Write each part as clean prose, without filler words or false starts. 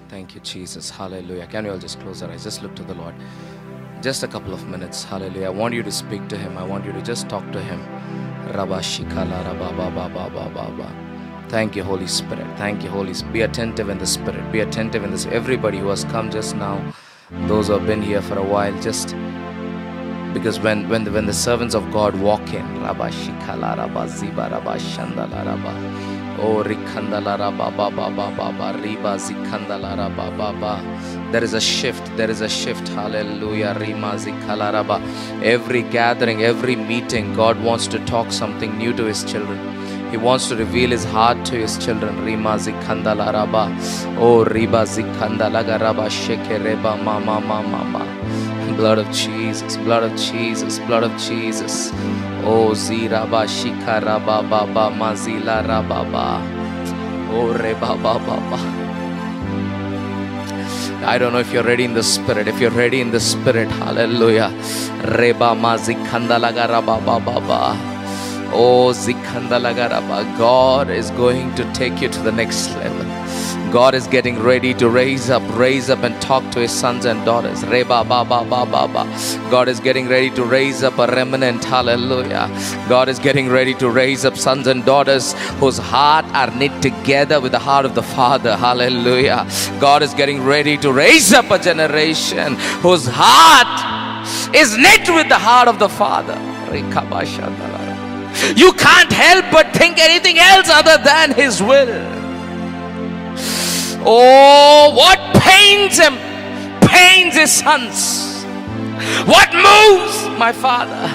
Thank you, Jesus. Hallelujah. Can you all just close our eyes? Just look to the Lord. Just a couple of minutes. Hallelujah. I want you to speak to Him. I want you to just talk to Him. Thank you, Holy Spirit. Thank you, Holy Spirit. Be attentive in the Spirit. Be attentive in this. Everybody who has come just now, those who have been here for a while, just because when the servants of God walk in, oh, there is a shift. There is a shift. Hallelujah. Every gathering, every meeting, God wants to talk something new to His children. He wants to reveal His heart to His children. Oh, blood of Jesus, blood of Jesus, blood of Jesus. Oh, Ziraba Shikaraba Baba Mazila Rababa. Oh, Reba Baba. I don't know if you're ready in the Spirit. If you're ready in the Spirit, hallelujah. Reba Mazikandalagaraba Baba. Oh, Zikandalagaraba. God is going to take you to the next level. God is getting ready to raise up and talk to His sons and daughters. Reba Baba Baba. God is getting ready to raise up a remnant. Hallelujah. God is getting ready to raise up sons and daughters whose heart are knit together with the heart of the Father. Hallelujah. God is getting ready to raise up a generation whose heart is knit with the heart of the Father. You can't help but think anything else other than His will. Oh, what pains Him, pains His sons. What moves my Father,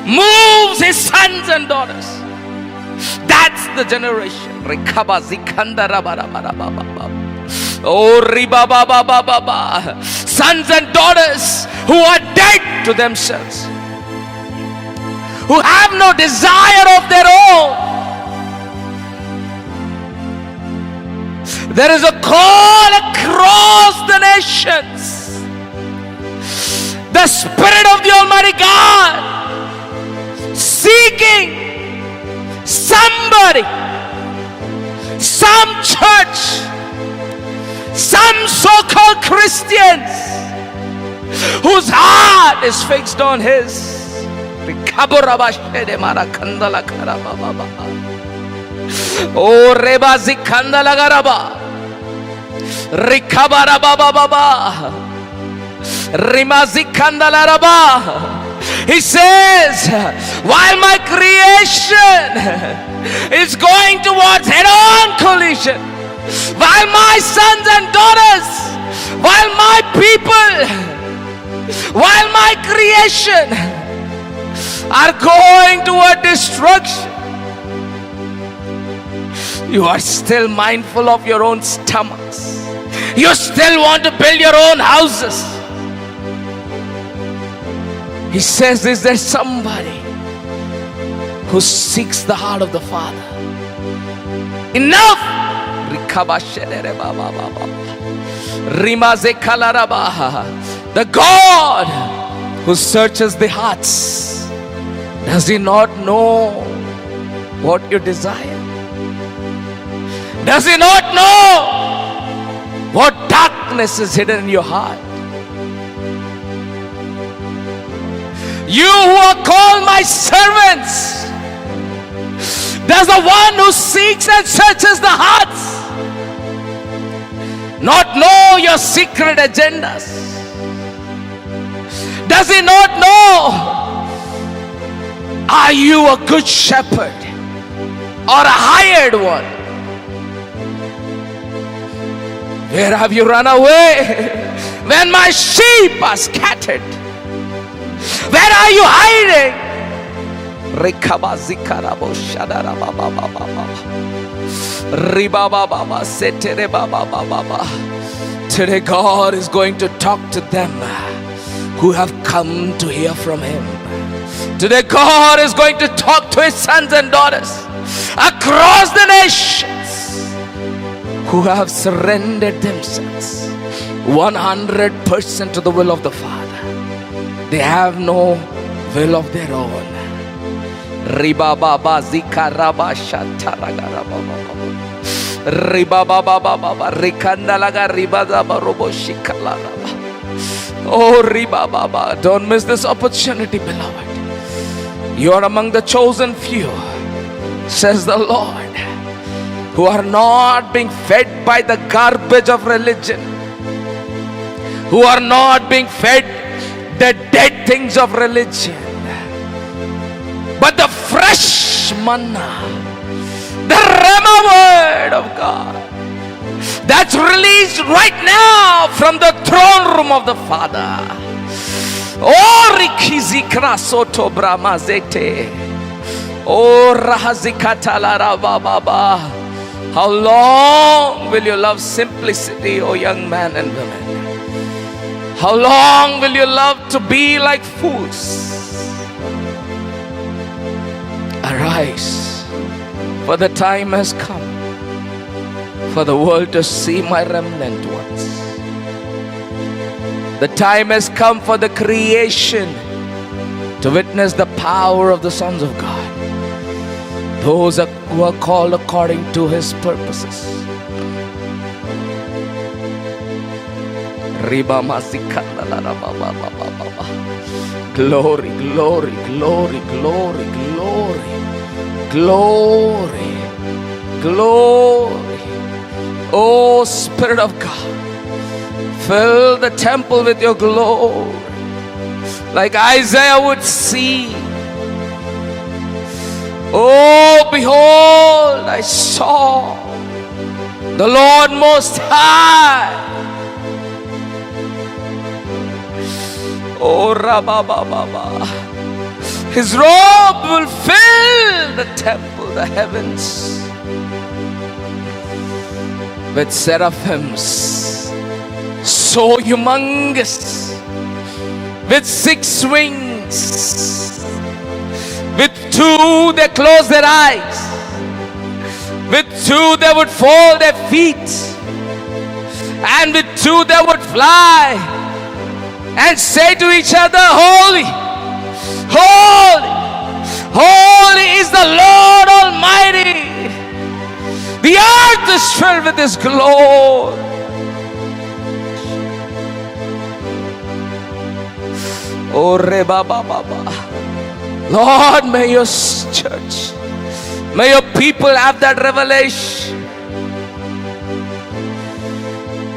moves His sons and daughters. That's the generation. Oh, sons and daughters who are dead to themselves, who have no desire of their own. There is a call across the nations. The Spirit of the Almighty God seeking somebody, some church, some so-called Christians whose heart is fixed on His. Oh, Reba Zikandalagaraba. Rikabara Baba Baba Rimazi Kandalaraba. He says, while my creation is going towards head-on collision, while my sons and daughters, while my people, while my creation are going toward destruction, you are still mindful of your own stomachs. You still want to build your own houses. He says, is there somebody who seeks the heart of the Father? Enough! The God who searches the hearts, does He not know what you desire? Does He not know what darkness is hidden in your heart? You who are called my servants, does the one who seeks and searches the hearts not know your secret agendas? Does He not know? Are you a good shepherd or a hired one? Where have you run away when my sheep are scattered? Where are you hiding? Today God is going to talk to them who have come to hear from Him. Today God is going to talk to His sons and daughters across the nations who have surrendered themselves 100% to the will of the Father. They have no will of their own. Riba baba zika raba shataraga raba baba. Riba baba baba rikanda laga riba zaba robo shikala raba. Oh riba baba, don't miss this opportunity, beloved. You are among the chosen few, says the Lord, who are not being fed by the garbage of religion, who are not being fed the dead things of religion, but the fresh manna, the Rhema word of God that's released right now from the throne room of the Father. Oh rikizikra soto bramazete. Oh rahazikatalara baba. How long will you love simplicity, O young man and women? How long will you love to be like fools? Arise, for the time has come for the world to see my remnant ones. The time has come for the creation to witness the power of the sons of God, those who are called according to His purposes. Glory, glory, glory, glory, glory, glory, glory. Oh Spirit of God, fill the temple with your glory, like Isaiah would see. Oh, behold, I saw the Lord Most High. Oh, Rabba. His robe will fill the temple, the heavens, with seraphims so humongous, with 6 wings. With 2 they close their eyes, with 2 they would fold their feet, and with 2 they would fly and say to each other, Holy, holy, holy is the Lord Almighty. The earth is filled with His glory. Oh Reba Baba. Lord, may your church, may your people have that revelation.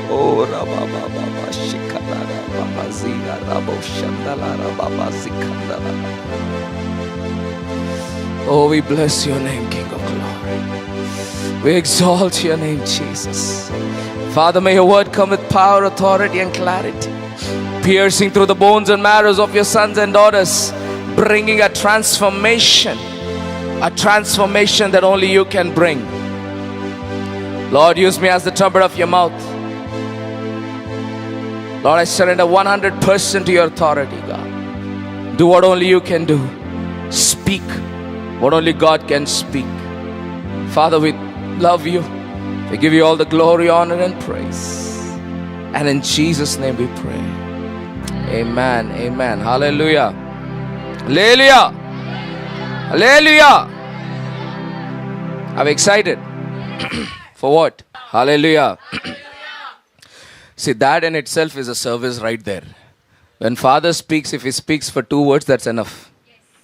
Oh, Rabba Shikala Rabba Ziga Rabo Shandala Rabba Zikandala. Oh, we bless your name, King of glory. We exalt your name, Jesus. Father, may your word come with power, authority, and clarity, piercing through the bones and marrows of your sons and daughters, bringing a transformation that only you can bring. Lord, use me as the trumpet of your mouth. Lord, I surrender 100% to your authority, God. Do what only you can do. Speak what only God can speak. Father, we love you. We give you all the glory, honor, and praise. And in Jesus' name we pray. Amen. Amen. Hallelujah. Hallelujah. Hallelujah. I'm excited. For what? Hallelujah. See, that in itself is a service right there. When Father speaks, if He speaks for 2 words, that's enough.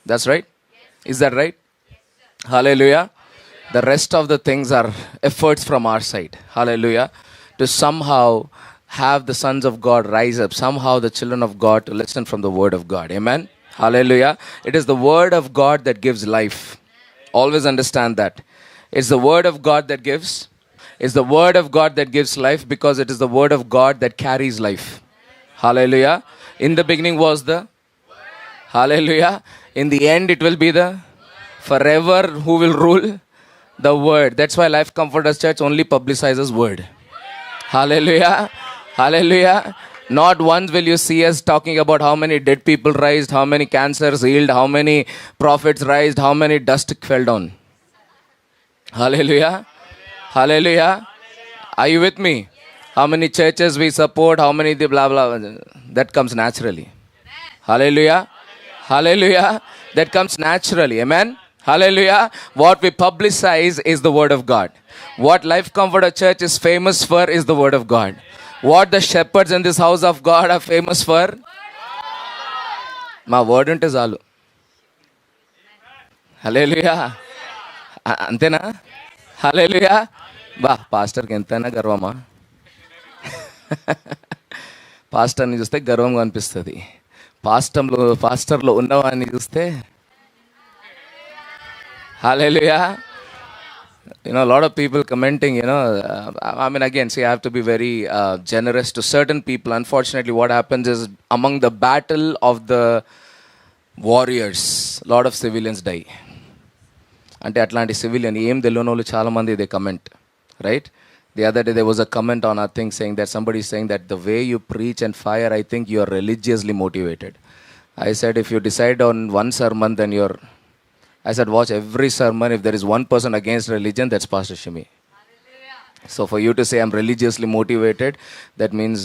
That's right? Is that right? Hallelujah. The rest of the things are efforts from our side. Hallelujah. To somehow have the sons of God rise up. Somehow the children of God to listen from the word of God. Amen. Hallelujah. It is the word of God that gives life. Always understand that. It's the word of God that gives. It's the word of God that gives life, because it is the word of God that carries life. Hallelujah. In the beginning was the. Hallelujah. In the end it will be the. Forever who will rule? The word. That's why Life Comforters Church only publicizes word. Hallelujah. Hallelujah. Not once will you see us talking about how many dead people raised, how many cancers healed, how many prophets raised, how many dust fell down. Hallelujah. Hallelujah. Are you with me? How many churches we support, how many the blah blah. That comes naturally. Hallelujah. Hallelujah. That comes naturally. Amen. Hallelujah. What we publicize is the word of God. What Life Comforter Church is famous for is the word of God. What the shepherds in this house of God are famous for, మా word ఉంటే చాలు. హల్లెలూయా. అంతేనా? హల్లెలూయా. బా పాస్టర్కి ఎంతైనా గర్వమా? పాస్టర్ని చూస్తే గర్వంగా అనిపిస్తుంది. పాస్టర్లో ఉన్నవాడిని చూస్తే hallelujah. A lot of people commenting, again, see, I have to be very generous to certain people. Unfortunately, what happens is among the battle of the warriors, a lot of civilians die. Ante atlanti civilian em delonolu chaala mandi they comment, right? The other day there was a comment on our thing saying that somebody is saying that the way you preach and fire, I think you are religiously motivated. I said, if you decide on one sermon, then I said, watch every sermon. If there is one person against religion, that's Pastor Shimi. So for you to say I'm religiously motivated, that means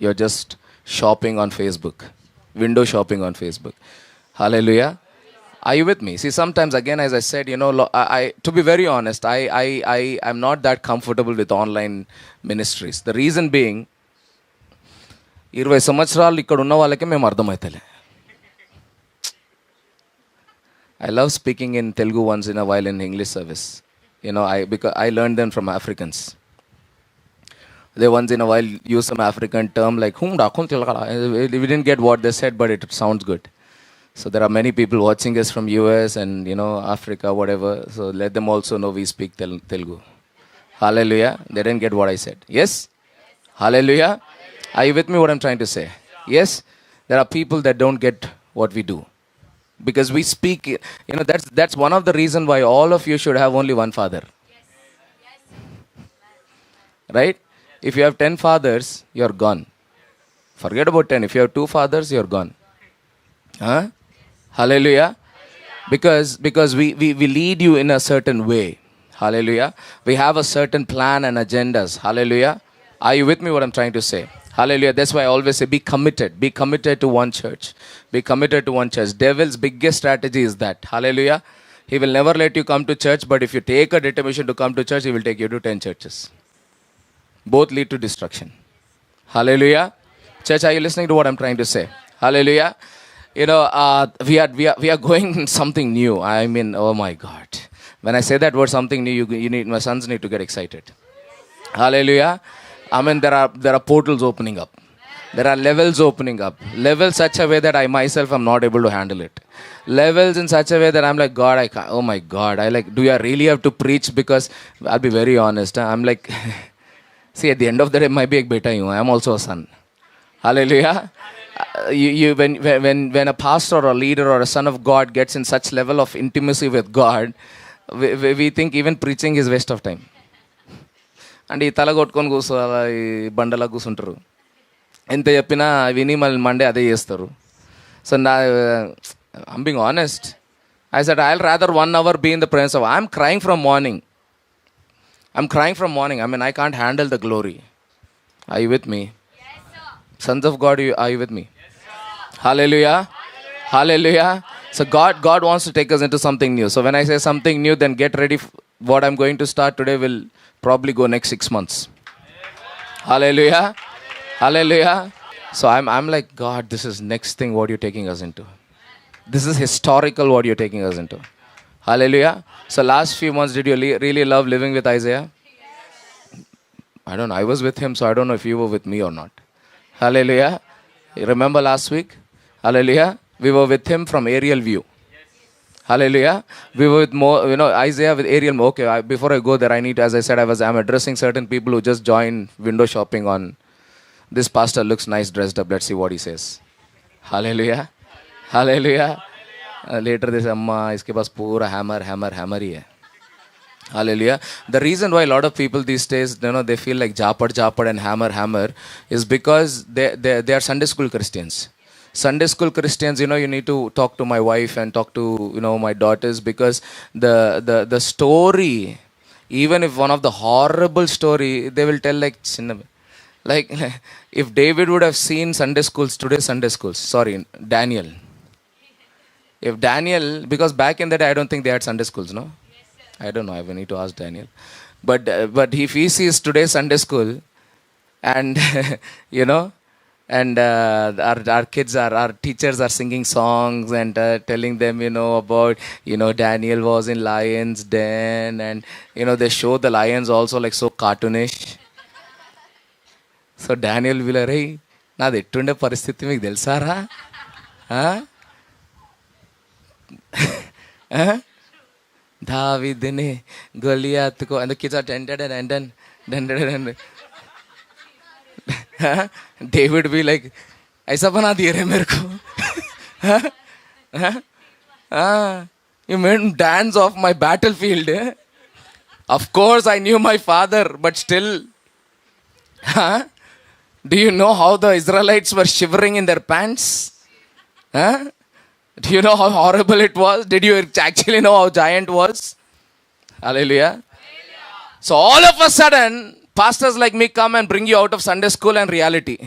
you're just shopping on Facebook, window shopping on Facebook. Hallelujah. Are you with me? See, sometimes, again, as I said, to be very honest, I'm not that comfortable with online ministries. The reason being, 20 సంవత్సరాలు ఇక్కడ ఉన్న వాళ్ళకే మేము అర్థమవుతలే. I love speaking in Telugu once in a while in English service. Because I learned them from Africans. They once in a while use some African term like we didn't get what they said, but it sounds good. So there are many people watching us from US and Africa, whatever. So let them also know we speak Telugu. Hallelujah. They didn't get what I said. Yes? Hallelujah. Are you with me what I'm trying to say? Yes? There are people that don't get what we do. Because we speak, that's one of the reasons why all of you should have only one father. Yes. Right? If you have 10 fathers, you're gone. Forget about 10. If you have 2 fathers, you're gone. Huh? Hallelujah. Because we lead you in a certain way. Hallelujah. We have a certain plan and agendas. Hallelujah. Are you with me what I'm trying to say? Hallelujah. That's why I always say be committed. Be committed to one church. Be committed to one church. Devil's biggest strategy is that. Hallelujah. He will never let you come to church, but if you take a determination to come to church, he will take you to 10 churches. Both lead to destruction. Hallelujah. Church, are you listening to what I'm trying to say? Hallelujah. We are going something new. I mean, oh my God. When I say that word something new, my sons need to get excited. Hallelujah. I mean, there are portals opening up. There are levels opening up. Levels such a way that I myself am not able to handle it. Levels in such a way that I'm like, God, I can't. Oh my God. Do I really have to preach? Because I'll be very honest. I'm like, see, at the end of the day, my big beta, I'm also a son. Hallelujah. When a pastor or a leader or a son of God gets in such level of intimacy with God, we think even preaching is waste of time. అంటే ఈ తల కొట్టుకొని కూర్చోవాలా, ఈ బండలా కూర్చుంటారు. ఎంత చెప్పినా విని మళ్ళీ మండే అదే చేస్తారు. So I'm being honest. I said, I'll rather 1 hour be in the presence of, I'm crying from morning. I mean, I can't handle the glory. Are you with me? Yes, sir. Sons of God, are you with me? Yes, sir. Hallelujah. Hallelujah. So God wants to take us into something new. So when I say something new, then get ready. What I'm going to start today will probably go next 6 months. Hallelujah. Hallelujah. So I'm like, God, this is next thing what you're taking us into. This is historical what you're taking us into. Hallelujah. So last few months, did you really love living with Isaiah? I don't know. I was with him, so I don't know if you were with me or not. Hallelujah. You remember last week? Hallelujah. We were with him from aerial view. Hallelujah. We were with more, Isaiah with aerial. Okay, before I go there, I need to, as I said, I'm addressing certain people who just joined window shopping on, this pastor looks nice dressed up. Let's see what he says. Hallelujah. Hallelujah. Later they say, Amma, iske paas pura hammer hi hai. Hallelujah. The reason why a lot of people these days, they feel like japad and hammer is because they are Sunday school Christians. Sunday school Christians, you need to talk to my wife and talk to, my daughters, because the story, even if one of the horrible story, they will tell like if David would have seen Sunday schools, today's Sunday schools, Daniel. If Daniel, because back in the day, I don't think they had Sunday schools, no? I don't know. I will need to ask Daniel. But if he sees today's Sunday school, and you know, and our kids our teachers are singing songs and telling them, about, Daniel was in lion's den, and they show the lions also like so cartoonish. So Daniel will be like, hey, నాది ఎట్టుండే పరిస్థితి మీకు తెలుసారా? దావీదుని గొలియాతుకో, and the kids are tented and David be like, ऐसा बना दिए रे मेरे को. You made dance off my battlefield. Of course I knew my father, but still. Do you know how the Israelites were shivering in their pants? Do you know how horrible it was? Did you actually know how giant was? Hallelujah. So all of a sudden, pastors like me come and bring you out of Sunday school and reality.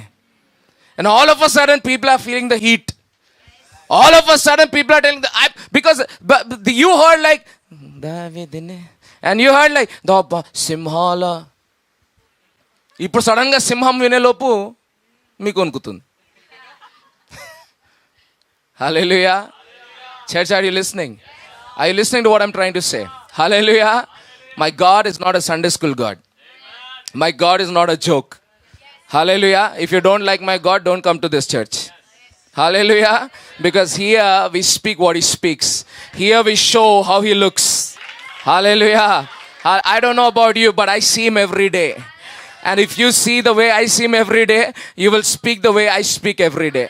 And all of a sudden, people are feeling the heat. All of a sudden, people are telling, because you heard like, and you heard like, Simhala. ఇప్పుడు సడన్గా సింహం వినేలోపు మీకు వణుకుతుంది. Hallelujah. Church, are you listening? Are you listening to what I'm trying to say? Hallelujah. My God is not a Sunday school God. My God is not a joke. Hallelujah. If you don't like my God, don't come to this church. Hallelujah. Because here we speak what he speaks. Here we show how he looks. Hallelujah. I don't know about you, but I see him every day. And if you see the way I see him every day, you will speak the way I speak every day.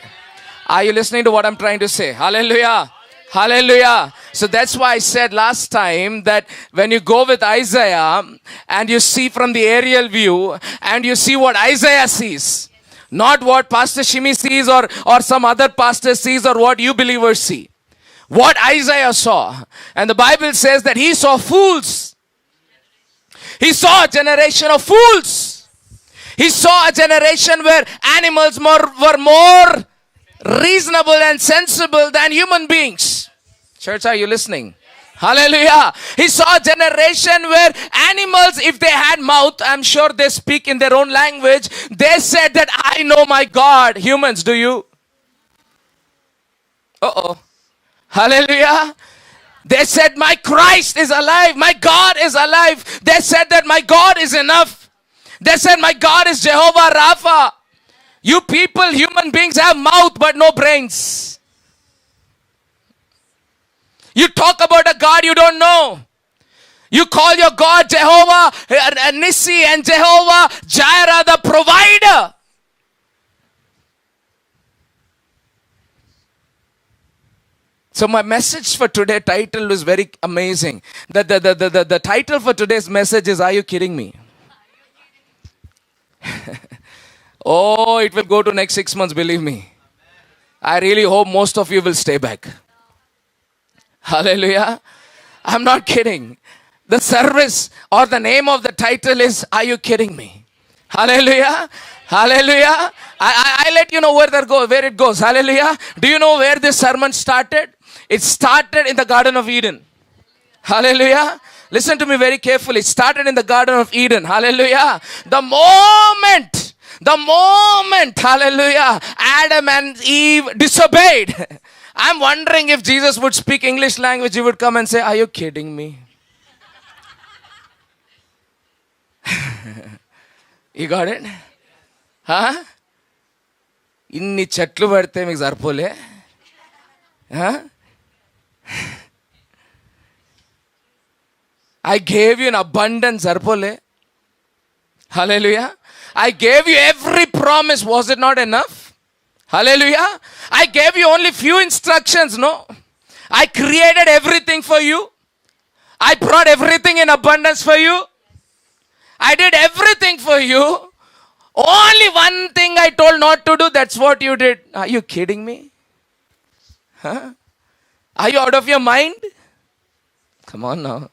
Are you listening to what I'm trying to say? Hallelujah. Hallelujah. So that's why I said last time that when you go with Isaiah and you see from the aerial view and you see what Isaiah sees, not what Pastor Shimi sees or some other pastor sees or what you believers see. What Isaiah saw. And the Bible says that he saw fools. He saw a generation of fools. He saw a generation where animals were more reasonable and sensible than human beings. Church, are you listening? Hallelujah. He saw a generation where animals, if they had mouth, I'm sure they speak in their own language. They said that I know my God. Humans, do you? Uh-oh. Hallelujah. They said my Christ is alive. My God is alive. They said that my God is enough. They said my God is Jehovah Rapha. You people, human beings, have mouth but no brains. You talk about a God you don't know. You call your God Jehovah Nissi and Jehovah Jireh, the provider. So my message for today title is very amazing. The title for today's message is, are you kidding me? Oh, it will go to next 6 months, believe me. I really hope most of you will stay back. Hallelujah. I'm not kidding. The service or the name of the title is, are you kidding me? Hallelujah. Hallelujah. I let you know where it goes. Hallelujah. Do you know where this sermon started? It started in the Garden of Eden. Hallelujah. Listen to me very carefully. It started in the Garden of Eden. Hallelujah. The moment, hallelujah, Adam and Eve disobeyed. I'm wondering if Jesus would speak English language, he would come and say, are you kidding me? You got it? Huh? Inni chetlu padiతే మీకు సరిపోలే? Huh? I gave you an abundance, సరిపోలే? Hallelujah. I gave you every promise. Was it not enough? Hallelujah. I gave you only few instructions, no? I created everything for you. I brought everything in abundance for you. I did everything for you. Only one thing I told not to do, that's what you did. Are you kidding me? Huh? Are you out of your mind? Come on now.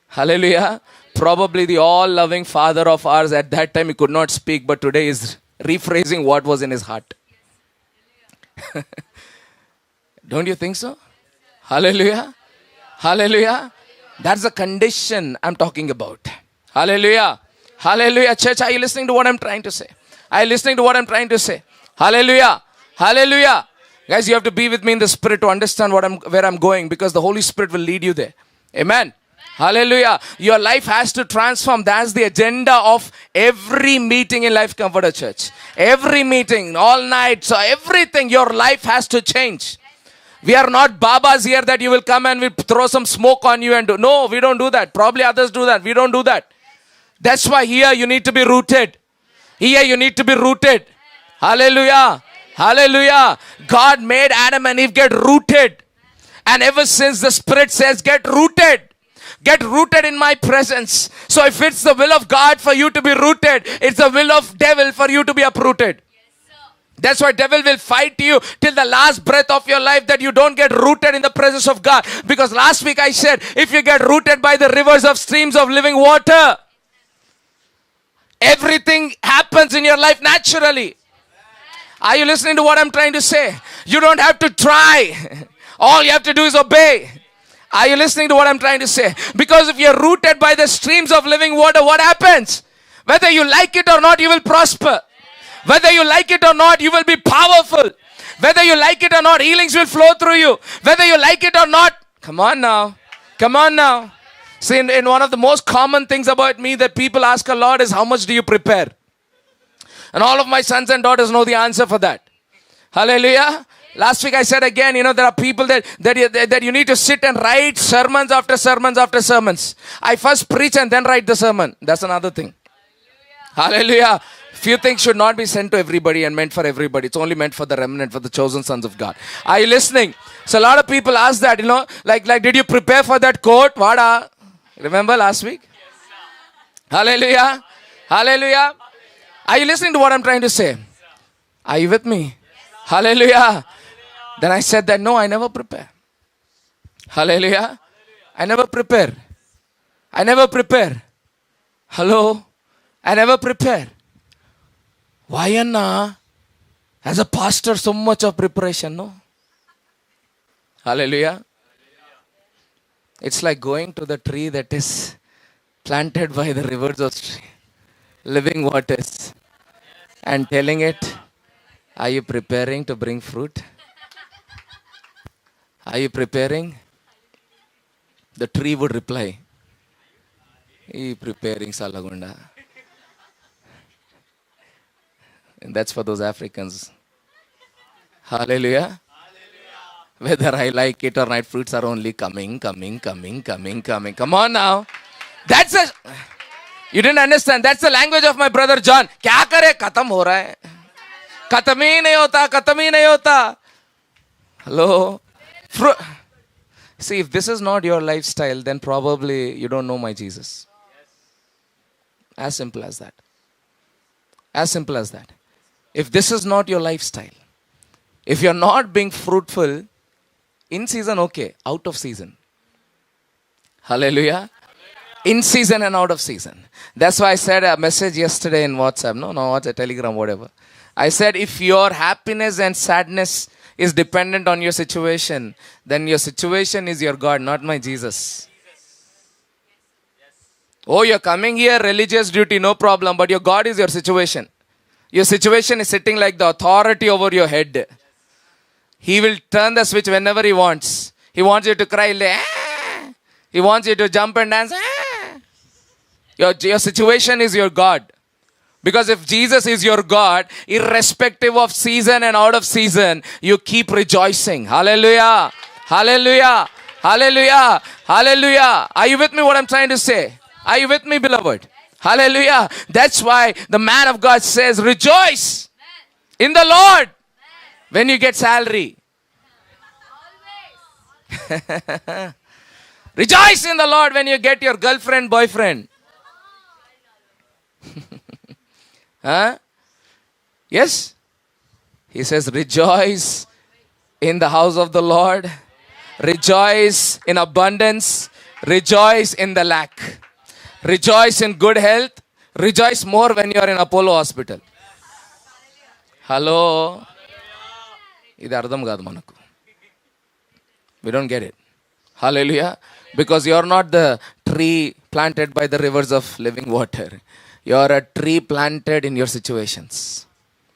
Hallelujah. Probably the all-loving Father of ours, at that time he could not speak, but today is rephrasing what was in his heart. Don't you think so? Hallelujah. Hallelujah. That's the condition I'm talking about. Hallelujah. Hallelujah. Church, are you listening to what I'm trying to say? Are you listening to what I'm trying to say? Hallelujah. Hallelujah. Guys, you have to be with me in the spirit to understand where I'm going, because the Holy Spirit will lead you there. Amen. Hallelujah. Your life has to transform. That's the agenda of every meeting in Life Comforter Church. Every meeting, all night, so everything, your life has to change. We are not Babas here that you will come and we throw some smoke on you and do. No, we don't do that. Probably others do that. We don't do that. That's why here you need to be rooted. Here you need to be rooted. Hallelujah. Hallelujah. God made Adam and Eve get rooted. And ever since the Spirit says, get rooted. Get rooted in my presence. So if it's the will of God for you to be rooted, it's the will of devil for you to be uprooted. That's why devil will fight you till the last breath of your life that you don't get rooted in the presence of God. Because last week I said, if you get rooted by the rivers of streams of living water, everything happens in your life naturally. Are you listening to what I'm trying to say? You don't have to try. All you have to do is obey. Are you listening to what I'm trying to say? Because if you're rooted by the streams of living water, what happens? Whether you like it or not, you will prosper. Whether you like it or not, you will be powerful. Whether you like it or not, healings will flow through you. Whether you like it or not, come on now. Come on now. See, in one of the most common things about me that people ask a lot is, how much do you prepare? And all of my sons and daughters know the answer for that. Hallelujah. Last week I said again, there are people that you need to sit and write sermons after sermons after sermons. I first preach and then write the sermon. That's another thing. Hallelujah. Few things should not be sent to everybody and meant for everybody. It's only meant for the remnant, for the chosen sons of God. Are you listening? So a lot of people ask that, like did you prepare for that court? Vada? Remember last week? Hallelujah. Hallelujah. Are you listening to what I'm trying to say? Are you with me? Hallelujah. Then I said that, no, I never prepare. Hallelujah. I never prepare. I never prepare. Hello? I never prepare. Why, Anna? As a pastor, so much of preparation, no? Hallelujah. It's like going to the tree that is planted by the rivers of living waters and telling it, are you preparing to bring fruit? Are you preparing? The tree would reply, "He preparing Salagunda." And that's for those Africans. Hallelujah. Whether I like it or not, fruits are only coming. Come on now. You didn't understand. That's the language of my brother John. क्या करे? खत्म हो रहा है. खत्म ही नहीं होता. Hello. See, if this is not your lifestyle, then probably you don't know my Jesus. As simple as that. As simple as that. If this is not your lifestyle, if you're not being fruitful, in season, okay, out of season. Hallelujah. In season and out of season. That's why I said a message yesterday in WhatsApp. No, WhatsApp, Telegram, whatever. I said, if your happiness and sadness is dependent on your situation, then your situation is your God, not my Jesus. Oh, you're coming here, religious duty, no problem, but your God is your situation. Your situation is sitting like the authority over your head. He will turn the switch whenever he wants. He wants you to cry. He wants you to jump and dance. Your situation is your God. Because if Jesus is your God, irrespective of season and out of season, you keep rejoicing. Hallelujah. Hallelujah. Hallelujah. Hallelujah. Are you with me what I'm trying to say? Are you with me, beloved? Hallelujah. That's why the man of God says, rejoice in the Lord when you get salary. Rejoice in the Lord when you get your girlfriend, boyfriend. Huh? Yes? He says, rejoice in the house of the Lord. Rejoice in abundance. Rejoice in the lack. Rejoice in good health. Rejoice more when you are in Apollo hospital. Hello? This is ardham kaadu manaku. We don't get it. Hallelujah. Because you're not the tree planted by the rivers of living water. You're a tree planted in your situations.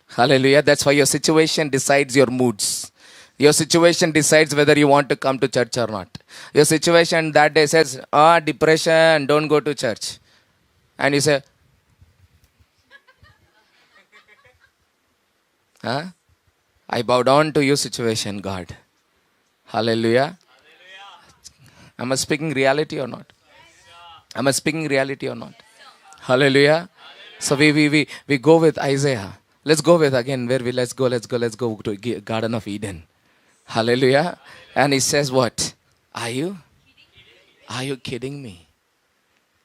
Hallelujah. That's why your situation decides your moods. Your situation decides whether you want to come to church or not. Your situation that day says, depression, don't go to church. And you say, I bow down to your situation, God. Hallelujah. Am I speaking reality or not? Am I speaking reality or not? Hallelujah. So we go with Isaiah. Let's go with again where we let's go to Garden of Eden. Hallelujah. And he says what? Are you kidding me?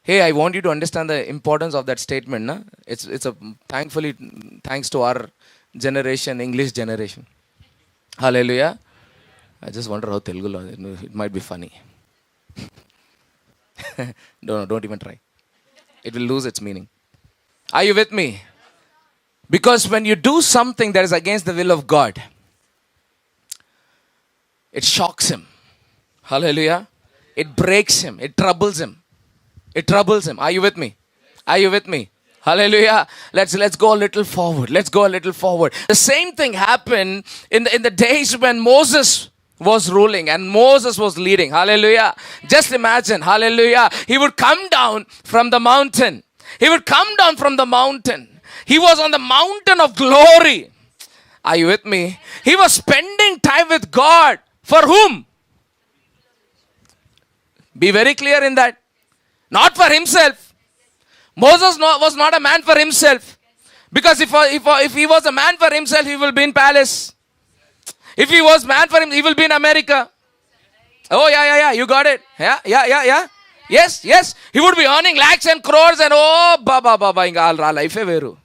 Hey, I want you to understand the importance of that statement. Na? It's a thankfully thanks to our generation, English generation. Hallelujah. I just wonder how Telugu, it might be funny. Don't even try. It will lose its meaning. Are you with me? Because when you do something that is against the will of God, it shocks him. Hallelujah. It breaks him. It troubles him. It troubles him. Are you with me? Are you with me? Hallelujah. Let's go a little forward. Let's go a little forward. The same thing happened in the days when Moses was ruling and Moses was leading. Hallelujah. Just imagine. Hallelujah. He would come down from the mountain. He would come down from the mountain. He was on the mountain of glory. Are you with me? He was spending time with God. For whom? Be very clear in that. Not for himself. Moses was not a man for himself. Because if he was a man for himself, he will be in palace. If he was man for him, he will be in America. Oh, yeah. You got it. Yeah. Yes. He would be earning lakhs and crores and inga all life veru.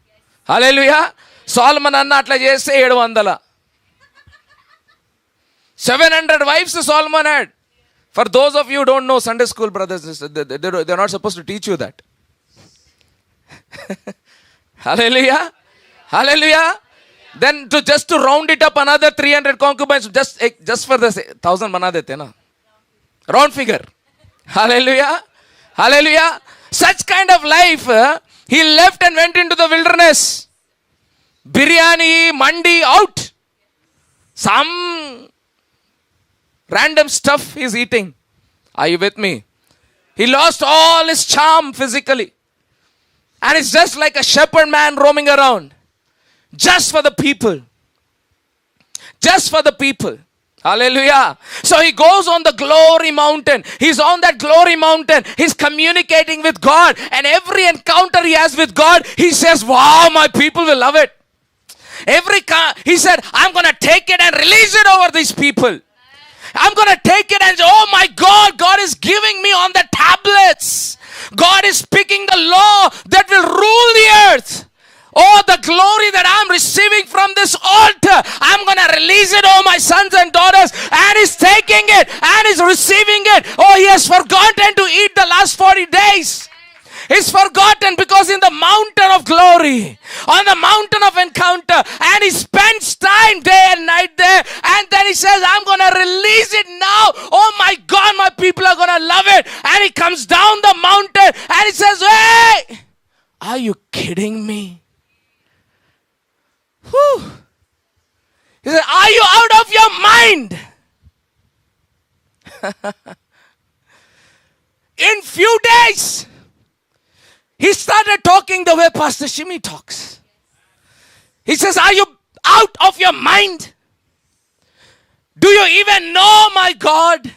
Hallelujah. Solomon anna atla cheste 700. 700 wives Solomon had. For those of you who don't know Sunday school brothers, they're not supposed to teach you that. Hallelujah. Hallelujah. Then just to round it up, another 300 concubines, just for the 1,000 bana dete na. Round figure. Hallelujah. Hallelujah. Such kind of life, he left and went into the wilderness. Biryani, mandi, out. Some random stuff he's eating. Are you with me? He lost all his charm physically. And it's just like a shepherd man roaming around. Just for the people. Just for the people. Hallelujah. So he goes on the glory mountain. He's on that glory mountain. He's communicating with God. And every encounter he has with God, he says, wow, my people will love it. He said, I'm going to take it and release it over these people. I'm going to take it and say, oh my God, God is giving me on the tablets. God is speaking the law that will rule the earth. Oh, the glory that I'm receiving from this altar, I'm going to release it, oh my sons and daughters. And he's taking it and he's receiving it. Oh, he has forgotten to eat the last 40 days. He's forgotten because in the mountain of glory, on the mountain of encounter, and he spends time day and night there, and then he says, I'm going to release it now. Oh my God, my people are going to love it. And he comes down the mountain and he says, hey, are you kidding me? Whew. He said, are you out of your mind? In few days, he started talking the way Pastor Shimi talks. He says, are you out of your mind? Do you even know my God?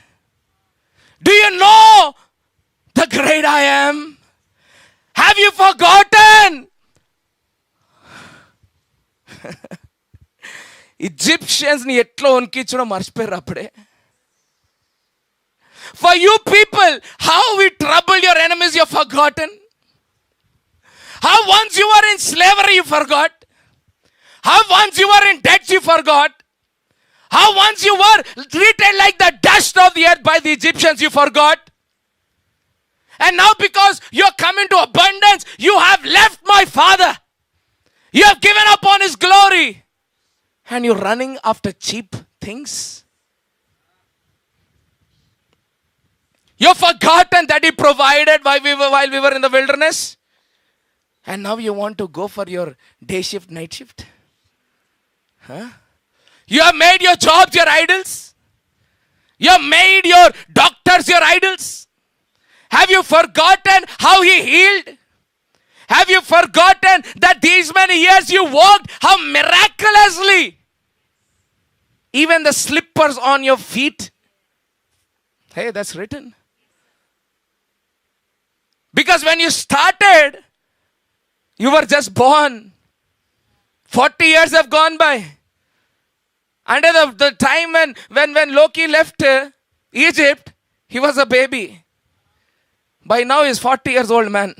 Do you know the great I am? Have you forgotten? Egyptians ni etlo unkichuna marchipera apde. For you people, how we trouble your enemies, you've forgotten. How once you were in slavery, you forgot. How once you were in debt, you forgot. How once you were treated like the dust of the earth by the Egyptians, you forgot. And now because you are come into abundance, you have left my Father. You have given up on His glory. And you're running after cheap things. You've forgotten that He provided while we were in the wilderness. And now you want to go for your day shift, night shift? Huh? You have made your jobs your idols. You have made your doctors your idols. Have you forgotten how He healed? Have you forgotten that these many years you walked, how miraculously even the slippers on your feet? Hey, that's written. Because when you started, you were just born. 40 years have gone by. Under the time when Loki left Egypt, he was a baby. By now he's 40 years old man.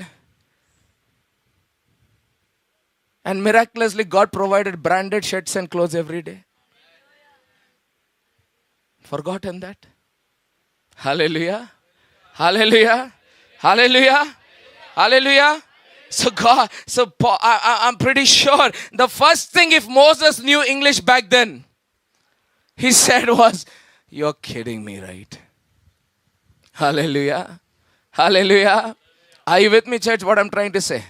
And miraculously God provided branded shirts and clothes every day. Forgotten that? Hallelujah. Hallelujah. Hallelujah. Hallelujah. So I'm pretty sure the first thing, if Moses knew English back then, he said was, "You're kidding me, right?" Hallelujah. Hallelujah. Are you with me, church, what I'm trying to say?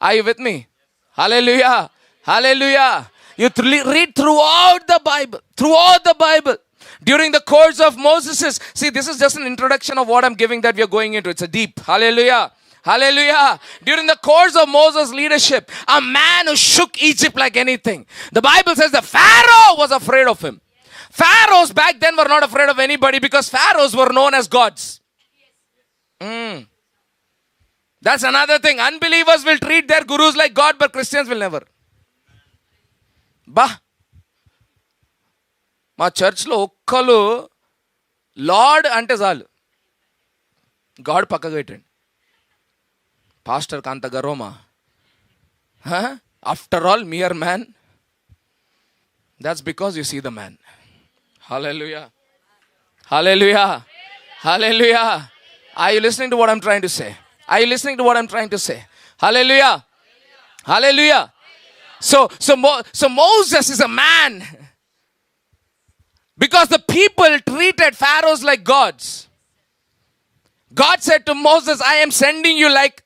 Are you with me? Hallelujah. Hallelujah. You read throughout the Bible. Throughout the Bible. During the course of Moses', see, this is just an introduction of what I'm giving that we are going into. It's a deep. Hallelujah. Hallelujah. During the course of Moses' leadership, a man who shook Egypt like anything. The Bible says the Pharaoh was afraid of him. Pharaohs back then were not afraid of anybody because pharaohs were known as gods. That's another thing. Unbelievers will treat their gurus like God, but Christians will never. మా చర్చ్లో ఒక్కరు lord అంటే చాలు, God పక్కకు పెట్టండి. పాస్టర్కి అంత గర్వమా? After all mere man. That's because you see the man. Hallelujah. Hallelujah. Hallelujah. Are you listening to what I'm trying to say? Are you listening to what I'm trying to say? Hallelujah. Hallelujah. So Moses is a man. Because the people treated pharaohs like gods. God said to Moses, I'm sending you like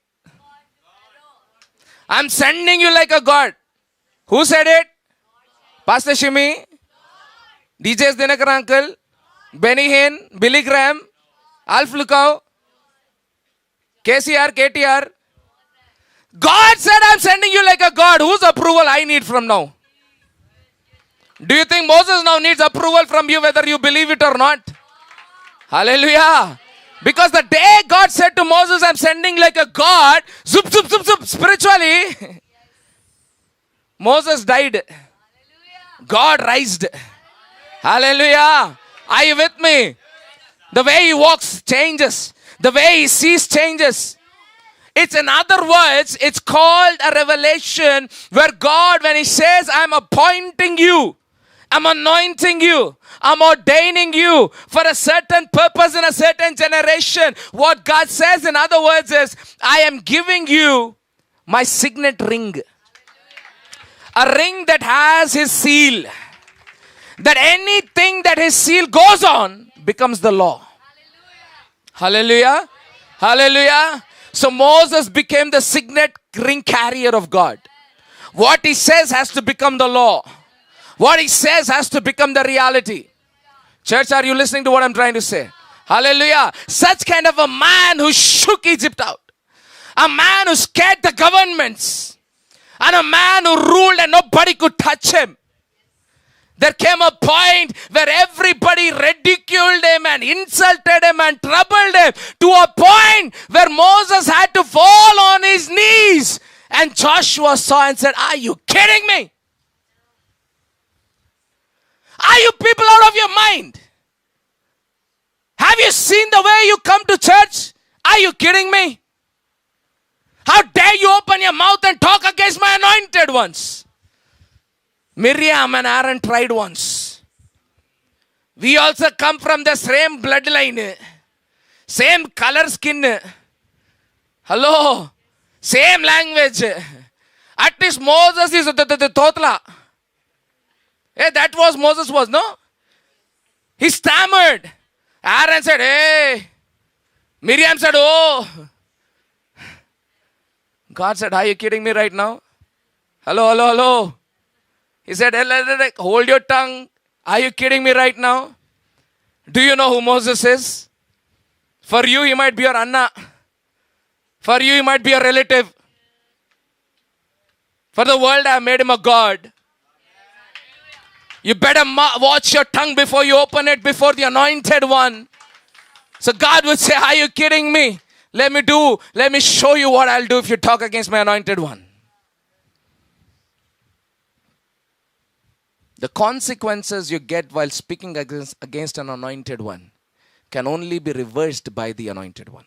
a god. Who said it? Pastor Shimi, DJ's Dinakar Uncle, Benny Hinn, Billy Graham, Alf Lukau, KCR, KTR. God said, I'm sending you like a god. Whose approval I need from now? Do you think Moses now needs approval from you whether you believe it or not? Hallelujah. Because the day God said to Moses, I'm sending like a god, zup, zup, zup, zup, spiritually, Moses died. God rised. Hallelujah. Are you with me? The way he walks changes. The way he sees changes. It's, in other words, it's called a revelation where God, when He says, I'm appointing you, I'm anointing you, I'm ordaining you for a certain purpose in a certain generation. What God says, in other words, is, I am giving you my signet ring. A ring that has His seal. That anything that His seal goes on becomes the law. Hallelujah. Hallelujah. So Moses became the signet ring carrier of God. What he says has to become the law. What he says has to become the reality. Church, are you listening to what I'm trying to say? Hallelujah. Such kind of a man who shook Egypt out. A man who scared the governments. And a man who ruled and nobody could touch him. There came a point where everybody ridiculed him and insulted him and troubled him, to a point where Moses had to fall on his knees. And Joshua saw and said, are you kidding me? Are you people out of your mind? Have you seen the way you come to church? Are you kidding me? How dare you open your mouth and talk against my anointed ones? Miriam and Aaron tried once. We also come from the same bloodline. Same color skin. Hello. Same language. At least Moses is the Totla. Hey, that was Moses was, no? He stammered. Aaron said, hey, Miriam said, oh. God said, are you kidding me right now? Hello, hello, hello. He said, hold your tongue. Are you kidding me right now? Do you know who Moses is? For you, he might be your Anna. For you, he might be a relative. For the world, I have made him a God. You better watch your tongue before you open it before the anointed one. So God would say, are you kidding me? Let me show you what I'll do if you talk against my anointed one. The consequences you get while speaking against an anointed one can only be reversed by the anointed one.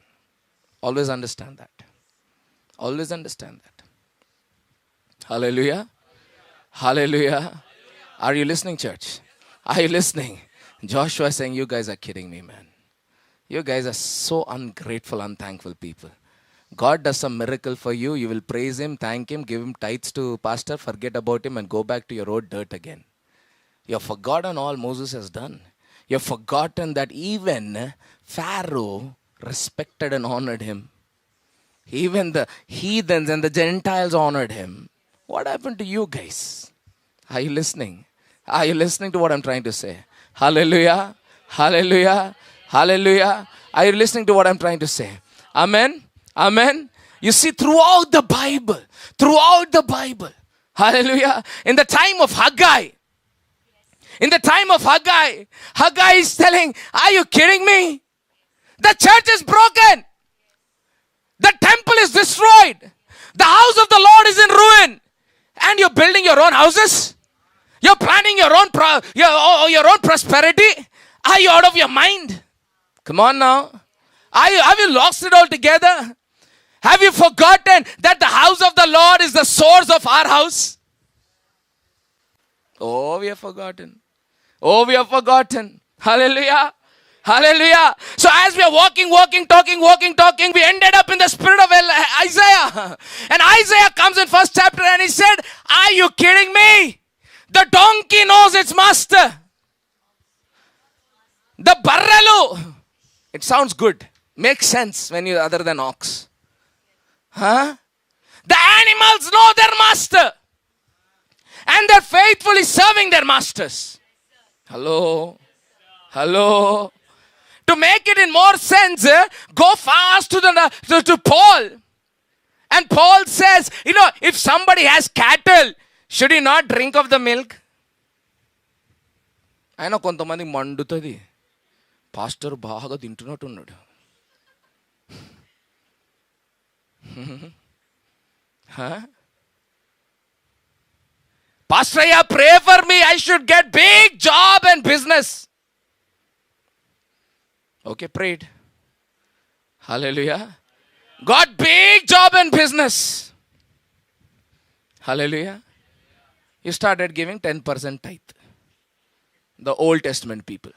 Always understand that. Always understand that. Hallelujah. Hallelujah. Are you listening, church? Are you listening? Joshua is saying, you guys are kidding me, man. You guys are so ungrateful, unthankful people. God does some miracle for you. You will praise him, thank him, give him tithes to pastor, forget about him and go back to your old dirt again. You have forgotten all Moses has done. You have forgotten that even Pharaoh respected and honored him. Even the heathens and the Gentiles honored him. What happened to you guys? Are you listening? Are you listening to what I'm trying to say? Hallelujah. Hallelujah. Hallelujah. Are you listening to what I'm trying to say? Amen. Amen. You see, throughout the Bible, hallelujah, in the time of Haggai, Haggai is telling, are you kidding me? The church is broken. The temple is destroyed. The house of the Lord is in ruin. And you're building your own houses? You're planning your own prosperity? Are you out of your mind? Come on now. Have you lost it altogether? Have you forgotten that the house of the Lord is the source of our house? Oh, we have forgotten. Hallelujah. Hallelujah. So as we are walking, talking, we ended up in the spirit of Isaiah. And Isaiah comes in first chapter and he said, are you kidding me? The donkey knows its master. The barrelu. It sounds good. Makes sense when you're other than ox. Huh? The animals know their master. And they're faithfully serving their masters. Hello. Hello. To make it in more sense, go fast to Paul. And Paul says, if somebody has cattle, should he not drink of the milk? I know kontamandi mandutadi. Pastor baga tintunattu unnadu. Huh? Pastor, pray for me. I should get big job and business. Okay, prayed. Hallelujah. Got big job and business. Hallelujah. You started giving 10% tithe. The Old Testament people.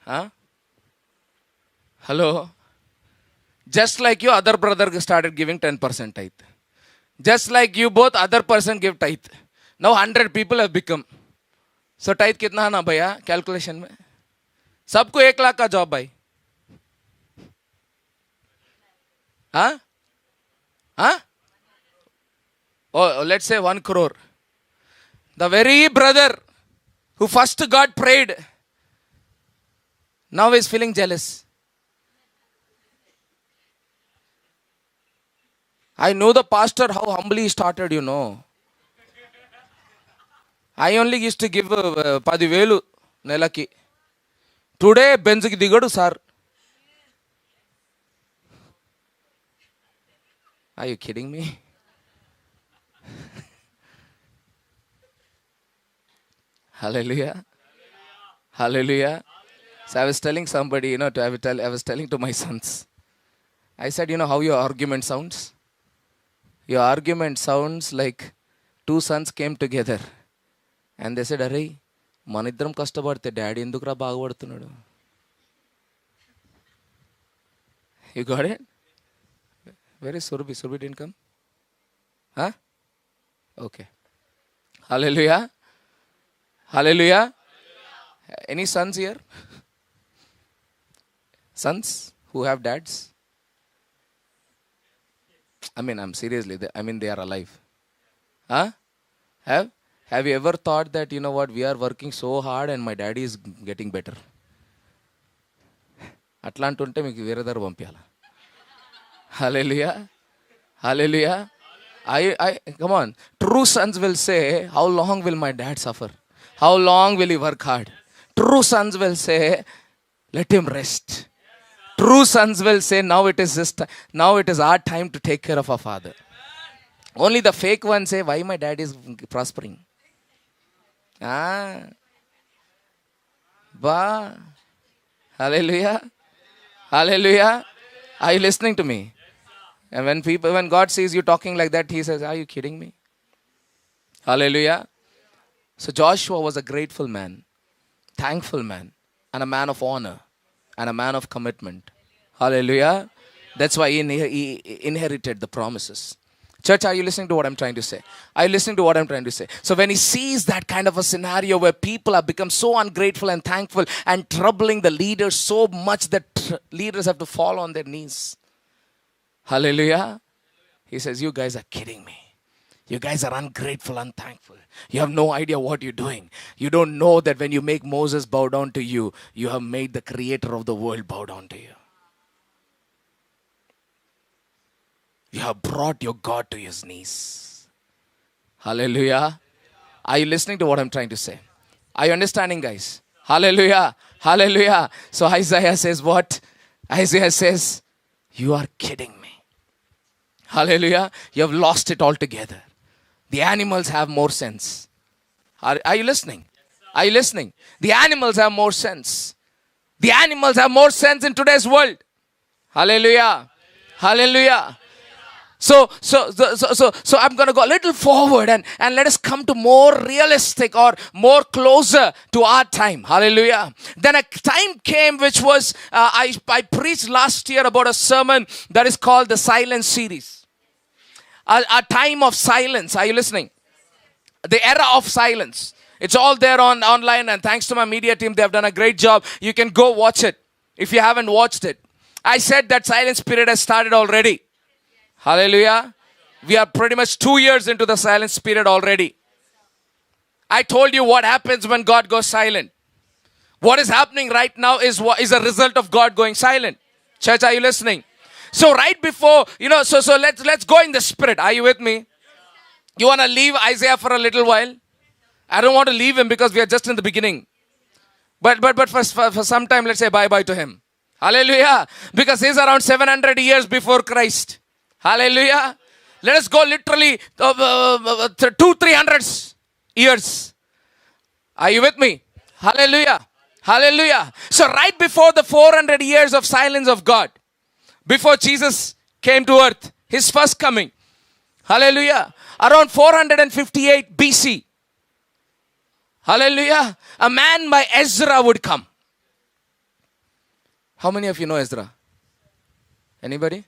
Huh? Hello. Just like your other brother started giving 10% tithe. Just like you both other person give tithe. Now 100 people have become. So tithe कितना ना भैया calculation में सबको 1 लाख का job भाई हाँ oh let's say 1 crore. The very brother who first got prayed now is feeling jealous. I know the pastor how humbly he started, I only used to give 10,000 nelaki. Today, benziki digadu sir. Are you kidding me? Hallelujah. Hallelujah. So I was telling somebody, I was telling to my sons. I said, how your argument sounds? Your argument sounds like 2 sons came together. And they said, Arey, manidram kastabadte daddy endukra baagavadutunnadu. You got it? Where is Surabhi? Surabhi didn't come? Huh? Okay. Hallelujah. Hallelujah. Any sons here? Sons who have dads? I mean, I'm seriously, they are alive. Huh? Have you ever thought that, you know what, we are working so hard and my daddy is getting better? అట్లాంటి ఉంటే మీకు వేరే దగ్గర పంపించాల. Hallelujah. Hallelujah. Come on. True sons will say, how long will my dad suffer? How long will he work hard? True sons will say, let him rest. True sons will say, now it is our time to take care of our father. Only the fake ones say, why my dad is prospering? Hallelujah. Hallelujah. Are you listening to me? And when God sees you talking like that, he says, are you kidding me? Hallelujah. So Joshua was a grateful man, thankful man, and a man of honor, and a man of commitment. Hallelujah. That's why he inherited the promises. Church, are you listening to what I'm trying to say? Are you listening to what I'm trying to say? So when he sees that kind of a scenario where people have become so ungrateful and thankful and troubling the leaders so much that leaders have to fall on their knees. Hallelujah. He says, you guys are kidding me. You guys are ungrateful, unthankful. You have no idea what you're doing. You don't know that when you make Moses bow down to you, you have made the creator of the world bow down to you. You have brought your God to his knees. Hallelujah. Are you listening to what I'm trying to say? Are you understanding, guys? Hallelujah. Hallelujah. So Isaiah says what? Isaiah says, you are kidding me. Hallelujah. You have lost it altogether. The animals have more sense. Are you listening? Are you listening? The animals have more sense. The animals have more sense in today's world. Hallelujah. Hallelujah. So I'm going to go a little forward and let us come to more realistic or more closer to our time. Hallelujah. Then a time came which was, I preached last year about a sermon that is called the Silence series. A time of silence. Are you listening? The era of silence. It's all there online, and thanks to my media team, they have done a great job. You can go watch it if you haven't watched it. I said that silence period has started already. Hallelujah. We are pretty much 2 years into the silence period already. I told you what happens when God goes silent. What is happening right now is a result of God going silent. Church, are you listening? So right before, so let's go in the spirit. Are you with me? You want to leave Isaiah for a little while? I don't want to leave him because we are just in the beginning. But for some time, let's say bye-bye to him. Hallelujah. Because he's around 700 years before Christ. Hallelujah. Let us go literally 200-300 years. Are you with me? Hallelujah. Hallelujah. So right before the 400 years of silence of God, before Jesus came to earth, his first coming. Hallelujah. Around 458 BC. Hallelujah. A man by Ezra would come. How many of you know Ezra? Anybody?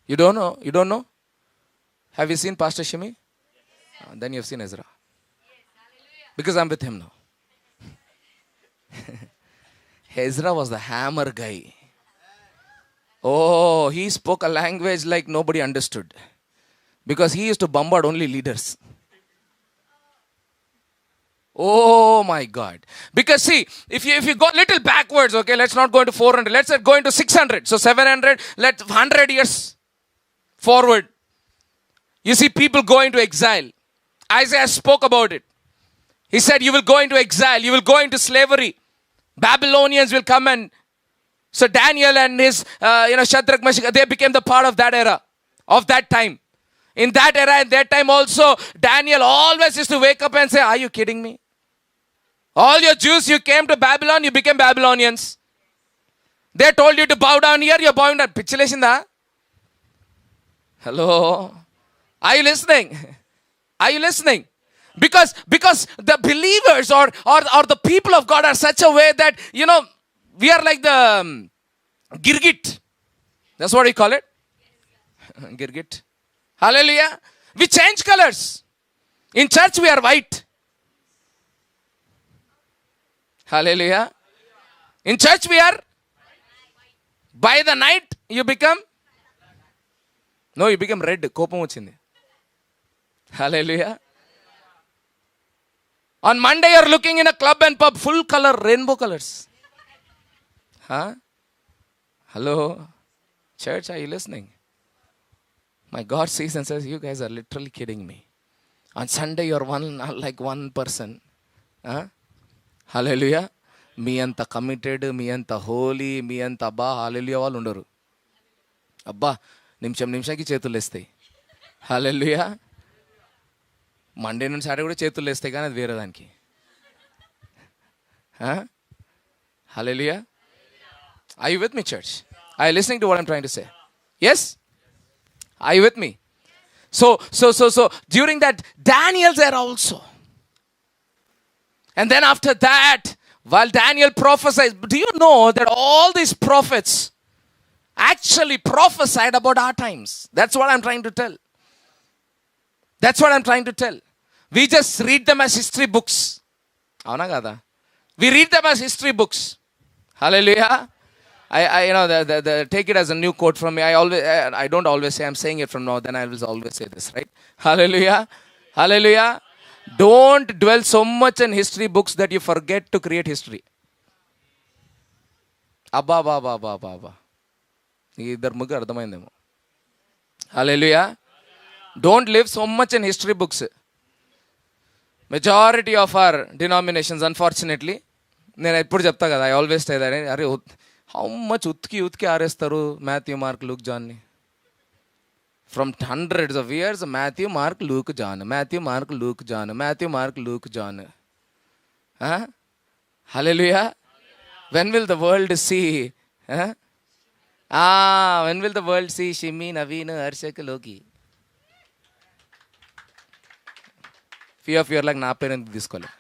You don't know? You don't know? Have you seen Pastor Shimi? Then you have seen Ezra. Because I'm with him now. Ezra was the hammer guy. Oh, he spoke a language like nobody understood. Because he used to bombard only leaders. Oh my God. Because see, if you go little backwards, okay, let's not go into 400. Let's go into 600. So 700, let's 100 years forward. You see people go into exile. Isaiah spoke about it. He said, you will go into exile. You will go into slavery. Babylonians will come and... So Daniel and his, Shadrach, Meshach, they became the part of that era, of that time. In that era, in that time also, Daniel always used to wake up and say, are you kidding me? All your Jews, you came to Babylon, you became Babylonians. They told you to bow down here, you're bowing down. Pichileshinda? Hello? Are you listening? Are you listening? Because the believers or the people of God are such a way that, we are like the Girgit. That's what you call it. Girgit. Hallelujah. We change colors. In church we are white. Hallelujah. In church we are By the night, you become? No, you become red. Kopam vachindi. Hallelujah. On Monday, you're looking in a club and pub, full color, rainbow colors. Huh? Hello? Church, are you listening? My God sees and says, you guys are literally kidding me. On Sunday, you're like one person. Huh? Hallelujah. మీ అంత committed, మీ అంత హోలీ, మీ అంత అబ్బా హల్లెలూయా వాళ్ళు ఉండరు. అబ్బా నిమిషానికి చేతులు వేస్తాయి. హల్లెలూయా. మండే నుంచి సాటర్డే కూడా చేతులు వేస్తాయి, కానీ అది వేరే దానికి. హల్లెలూయా. Are you with me, church? Are you listening to what I'm trying to say? Yes? Are you with me? So during that, Daniel's there also. And then after that, while Daniel prophesied, do you know that all these prophets actually prophesied about our times? That's what I'm trying to tell. That's what I'm trying to tell. We just read them as history books. Avana kada? We read them as history books. Hallelujah. I you know, take it as a new quote from me. I don't always say, I'm saying it from now, then I will always say this, right? Hallelujah. Hallelujah. Don't dwell so much in history books that you forget to create history. Abba. Idhar mugu ardhamaindemo. Hallelujah. Don't live so much in history books. Majority of our denominations, unfortunately, నేను ఎప్పుడు చెప్తా కదా, I always say that, అరే how much ఉతికి ఆరేస్తారు Matthew, Mark, Luke, John ని. From hundreds of years, Matthew, Mark, Luke, John. Matthew, Mark, Luke, John. Matthew, Mark, Luke, John. Huh? Hallelujah. When will the world see? Huh? When will the world see Shimi, Naveen, Arshak, Loki? Few of you are like, na parent తీసుకోలే.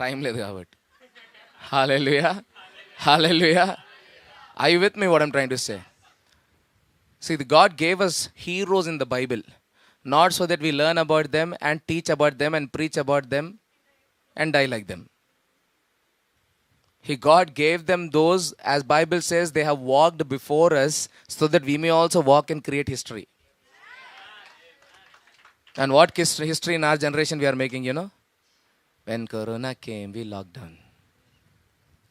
Time లేదు కాబట్టి. Hallelujah. Hallelujah. Are you with me what I'm trying to say? See, God gave us heroes in the Bible, not so that we learn about them and teach about them and preach about them and die like them. God gave them those, as Bible says, they have walked before us so that we may also walk and create history. And what history in our generation we are making, you know? When Corona came, we locked down.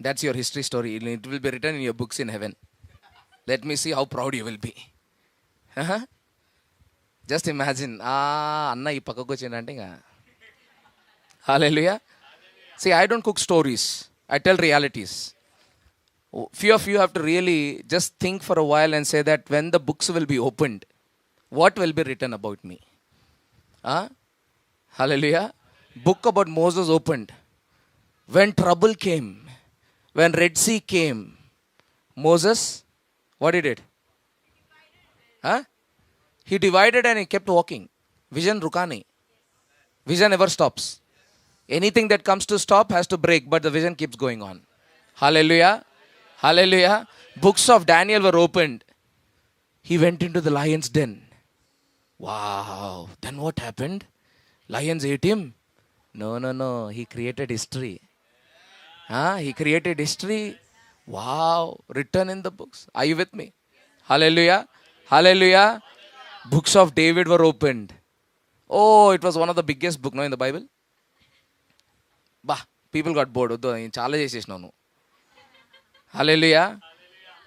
That's your history story. It will be written in your books in heaven. Let me see how proud you will be. Just imagine, Anna ee pakkaku vachindante inga. Hallelujah. See, I don't cook stories. I tell realities. Few of you have to really just think for a while and say that when the books will be opened, what will be written about me? Hallelujah. Book about Moses opened. When trouble came, when Red Sea came, Moses, what he did? He divided and he kept walking. Vision rukani. Vision never stops. Anything that comes to stop has to break, but the vision keeps going on. Hallelujah. Hallelujah. Books of Daniel were opened. He went into the lion's den. Wow. Then what happened? Lions ate him? No. He created history. He created history. Wow. Written in the books. Are you with me? Hallelujah. Hallelujah. Books of David were opened. Oh, it was one of the biggest books, no, in the Bible. People got bored. Chala chesesnanu. Hallelujah.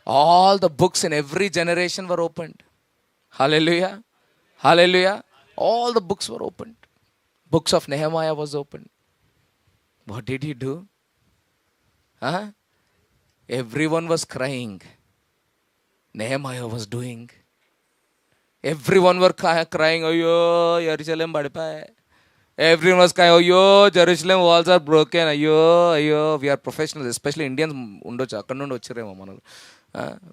All the books in every generation were opened. Hallelujah. Hallelujah. All the books were opened. Books of Nehemiah was opened. What did he do? Everyone was crying. Nehemiah was doing. Everyone were crying, ayyo, Jerusalem padipaye. Everyone was crying, ayyo, Jerusalem walls are broken. Ayyo. We are professionals, especially Indians. Undochu akkadi nundi vachiremo manalu.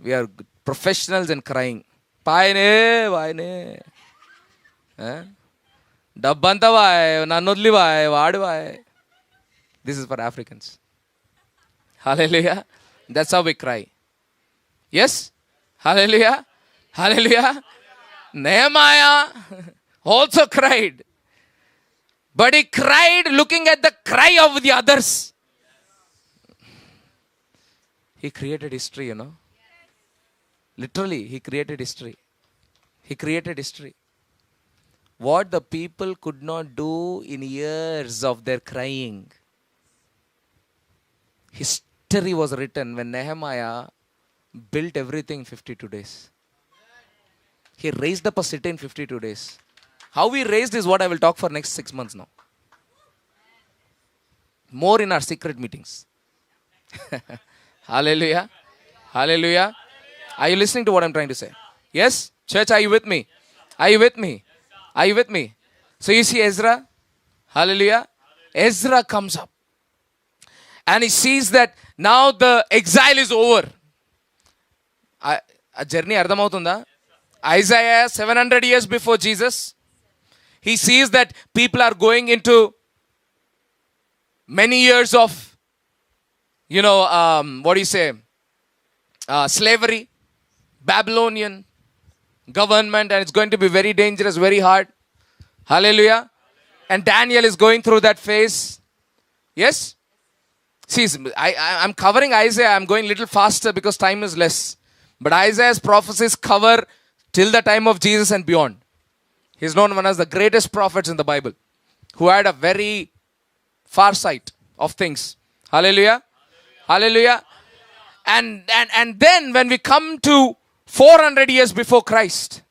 We are professionals in crying. Paine. Dabbanta vaay, nannodli vaay, vaadu vaay. This is for Africans. Hallelujah. That's how we cry. Yes? Hallelujah. Hallelujah. Nehemiah also cried. But he cried looking at the cry of the others. He created history, you know. Literally, he created history. He created history. What the people could not do in years of their crying. History was written when Nehemiah built everything in 52 days. He raised up a city in 52 days. How we raised is what I will talk for next 6 months now. More in our secret meetings. Hallelujah. Hallelujah. Are you listening to what I'm trying to say? Yes? Church, are you with me? Are you with me? Are you with me? So you see Ezra? Hallelujah. Ezra comes up. And he sees that now the exile is over. A journey ardhamautunda? Isaiah 700 years before Jesus. He sees that people are going into many years of, slavery, Babylonian government, and it's going to be very dangerous, very hard. Hallelujah. And Daniel is going through that phase. Yes? See, I'm covering Isaiah. I'm going a little faster because time is less. But Isaiah's prophecies cover till the time of Jesus and beyond. He's known one as the greatest prophets in the Bible, who had a very far sight of things. Hallelujah. Hallelujah. And then when we come to 400 years before Christ,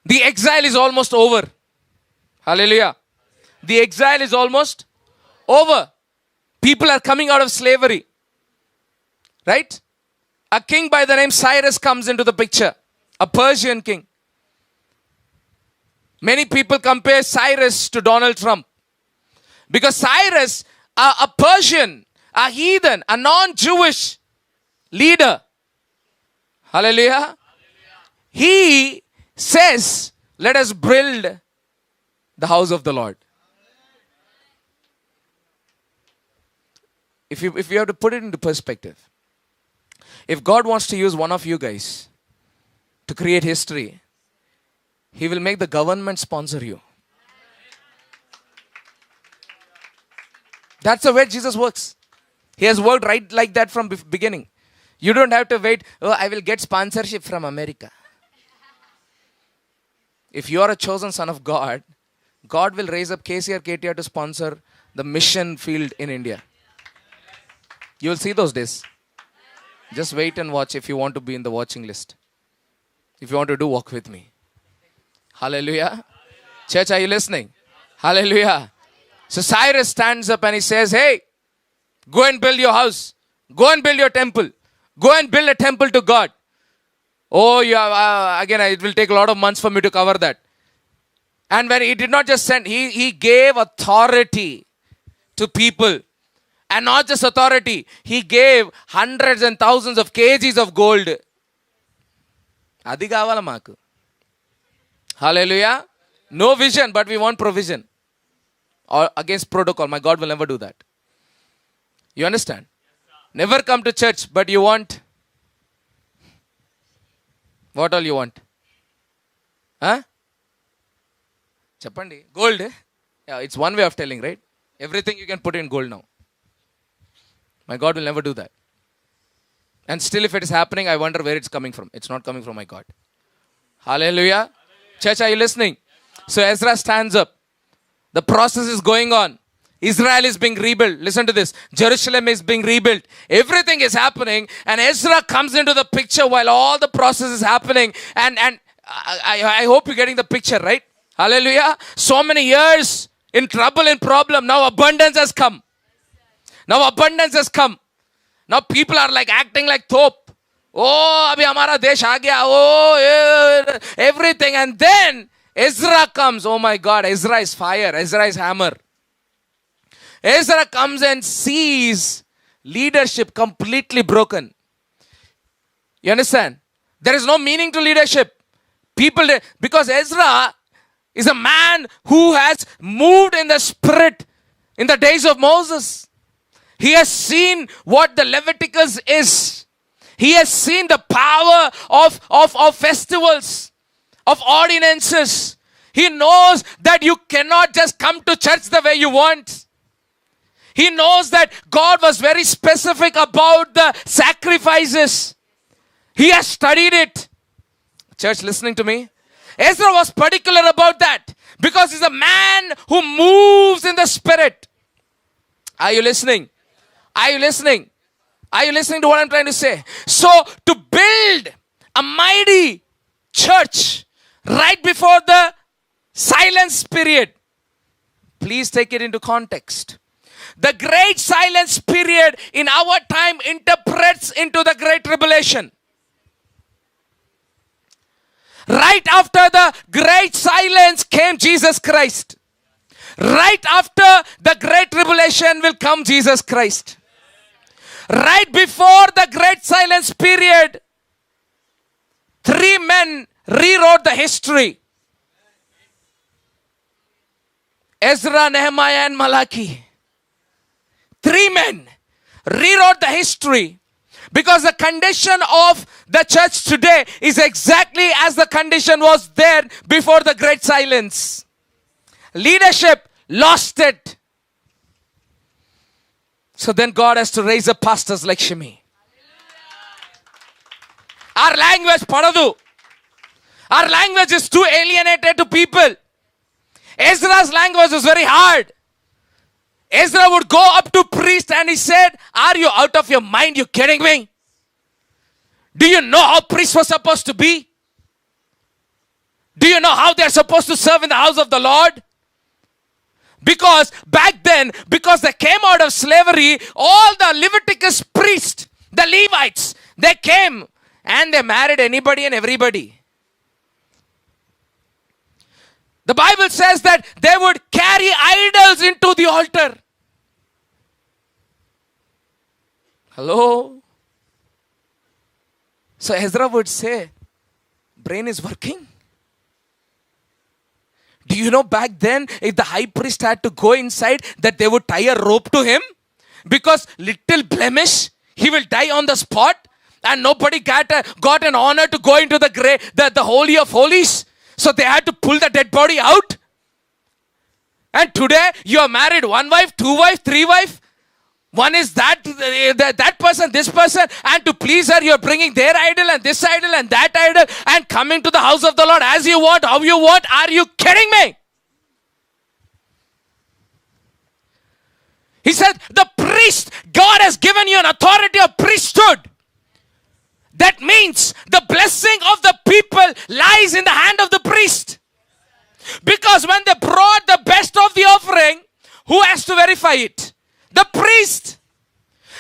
the exile is almost over. Hallelujah. The exile is almost over. People are coming out of slavery. Right? A king by the name Cyrus comes into the picture. A Persian king. Many people compare Cyrus to Donald Trump. Because Cyrus, a Persian, a heathen, a non-Jewish leader. Hallelujah. He says, let us build the house of the Lord. If you have to put it into perspective, if God wants to use one of you guys to create history, He will make the government sponsor you. That's the way Jesus works. He has worked right like that from beginning. You don't have to wait, I will get sponsorship from America. If you are a chosen son of God, God will raise up KCR, KTR to sponsor the mission field in India. You will see those days. Just wait and watch if you want to be in the watching list. If you want to do, walk with me. Hallelujah. Church, are you listening? Hallelujah. So Cyrus stands up and he says, hey, go and build your house. Go and build your temple. Go and build a temple to God. Oh, again, it will take a lot of months for me to cover that. And when he did not just send, he gave authority to people. And not just authority, he gave hundreds and thousands of kgs of gold. Adi kavala maaku. Hallelujah. No vision, but we want provision. Or against protocol. My God will never do that. You understand? Never come to church, but you want. What all you want? Huh? Chappandi. Gold. Yeah, it's one way of telling, right? Everything you can put in gold now. My God will never do that. And still if it is happening, I wonder where it's coming from. It's not coming from my God. Hallelujah. Church, are you listening? So Ezra stands up. The process is going on. Israel is being rebuilt. Listen to this. Jerusalem is being rebuilt. Everything is happening. And Ezra comes into the picture while all the process is happening. And I hope you're getting the picture, right? Hallelujah. So many years in trouble and problem. Now abundance has come. Now abundance has come. Now people are like acting like thope. Oh, abhi hamara desh aa gaya. Oh, everything. And then Ezra comes. Oh my God, Ezra is fire. Ezra is hammer. Ezra comes and sees leadership completely broken. You understand? There is no meaning to leadership. Because Ezra is a man who has moved in the spirit in the days of Moses. He has seen what the Leviticus is. He has seen the power of festivals, of ordinances. He knows that you cannot just come to church the way you want. He knows that God was very specific about the sacrifices. He has studied it. Church, listening to me? Ezra was particular about that because he's a man who moves in the Spirit. Are you listening? Are you listening? Are you listening to what I'm trying to say? So, to build a mighty church right before the silence period, please take it into context. The great silence period in our time interprets into the great tribulation. Right after the great silence came Jesus Christ. Right after the great tribulation will come Jesus Christ. Right before the great silence period, 3 men rewrote the history. Ezra, Nehemiah, and Malachi. 3 men rewrote the history because the condition of the church today is exactly as the condition was there before the great silence. Leadership lost it. So then God has to raise up pastors like Shimei. Our language, padadu. Our language is too alienated to people. Ezra's language was very hard. Ezra would go up to priest and he said, "Are you out of your mind? You kidding me? Do you know how priests were supposed to be? Do you know how they're supposed to serve in the house of the Lord?" Because back then, because they came out of slavery, all the Leviticus priests, the Levites, they came and they married anybody and everybody. The Bible says that they would carry idols into the altar. Hello? So Ezra would say, brain is working. Do you know back then, if the high priest had to go inside, that they would tie a rope to him? Because little blemish, he will die on the spot. And nobody got an honor to go into the Holy of Holies. So they had to pull the dead body out. And today, you are married 1 wife, 2 wife, 3 wife. One is that person, this person. And to please her, you are bringing their idol and this idol and that idol. And coming to the house of the Lord as you want, how you want. Are you kidding me? He said, the priest, God has given you an authority of priesthood. That means the blessing of the people lies in the hand of the priest. Because when they brought the best of the offering, who has to verify it? The priest.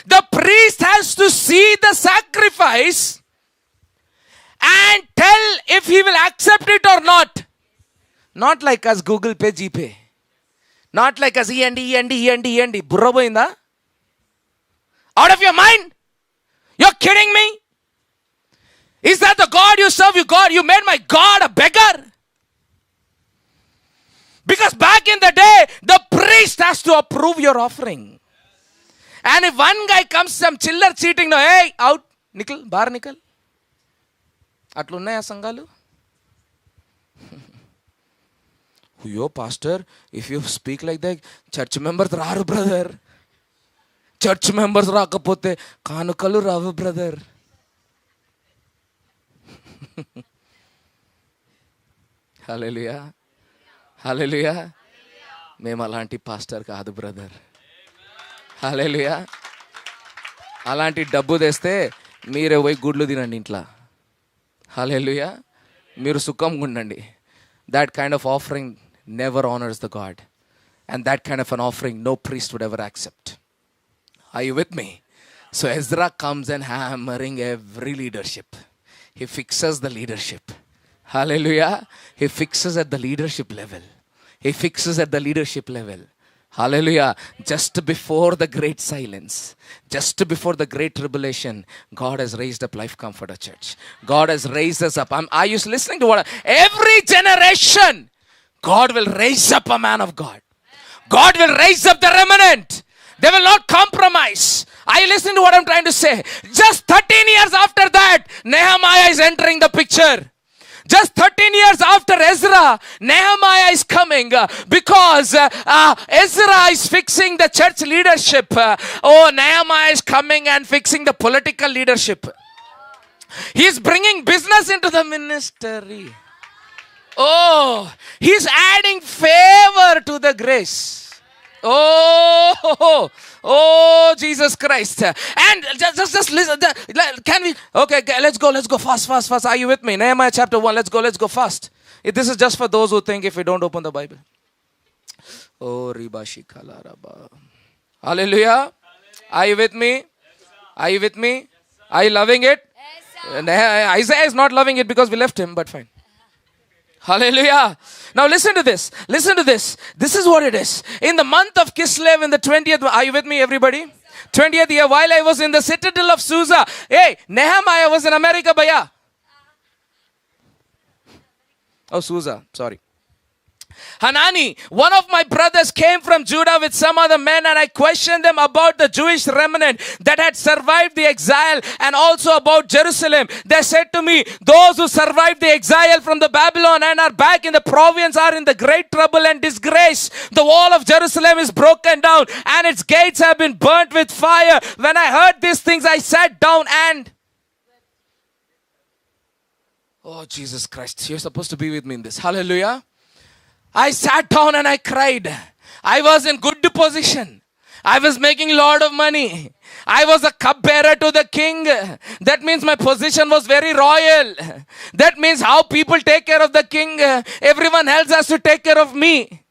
The priest has to see the sacrifice and tell if he will accept it or not. Not like us Google Pay, GPay. Not like us END. Burra boinda? Out of your mind? You're kidding me? Is that the God you serve? You made my God a beggar? Because back in the day, the priest has to approve your offering. And if one guy comes, some chiller cheating, no, hey, out, nikal, bar nikal. Atlunnaya sangalu? Yo, pastor, if you speak like that, church members raru, brother. Church members rakapote, kanukalu ravu, brother. Hallelujah. Hallelujah. మేము అలాంటి pastor కాదు brother. హల్లెలూయా. అలాంటి డబ్బు తెస్తే మీరే పోయి గుడ్లు తినండి ఇంట్లో. హల్లెలూయా. మీరు సుఖంగా ఉండండి. That kind of offering never honors the God. And that kind of an offering no priest would ever accept. Are you with me? So Ezra comes and hammering every leadership. He fixes the leadership. Hallelujah. He fixes at the leadership level. He fixes at the leadership level. Hallelujah. Just before the great silence, just before the great tribulation, God has raised up Life Comforter Church. God has raised us up. Are you listening to what? Every generation, God will raise up a man of God. God will raise up the remnant. They will not compromise. Are you listening to what I'm trying to say? Just 13 years after that, Nehemiah is entering the picture. Just 13 years after Ezra, Nehemiah is coming because Ezra is fixing the church leadership. Nehemiah is coming and fixing the political leadership. He's bringing business into the ministry. He's adding favor to the grace. Jesus Christ. And just listen. Can we? Okay, let's go fast. Are you with me? Nehemiah chapter 1. Let's go fast. This is just for those who think if we don't open the Bible. Hallelujah. Are you with me? Are you with me? Are you loving it? Isaiah is not loving it because we left him, but fine. Hallelujah. Now listen to this. This is what it is. In the month of Kislev, in the 20th, are you with me, everybody? 20th year, while I was in the citadel of Susa. Hey, Nehemiah was in America, bhaiya. Susa, sorry. Hanani, one of my brothers, came from Judah with some other men, and I questioned them about the Jewish remnant that had survived the exile and also about Jerusalem. They said to me, those who survived the exile from the Babylon and are back in the province are in the great trouble and disgrace. The wall of Jerusalem is broken down and its gates have been burnt with fire. When I heard these things, I sat down and... Jesus Christ, you're supposed to be with me in this. Hallelujah. I sat down and I cried. I was in good position. I was making a lot of money. I was a cupbearer to the king. That means my position was very royal. That means how people take care of the king. Everyone else has to take care of me.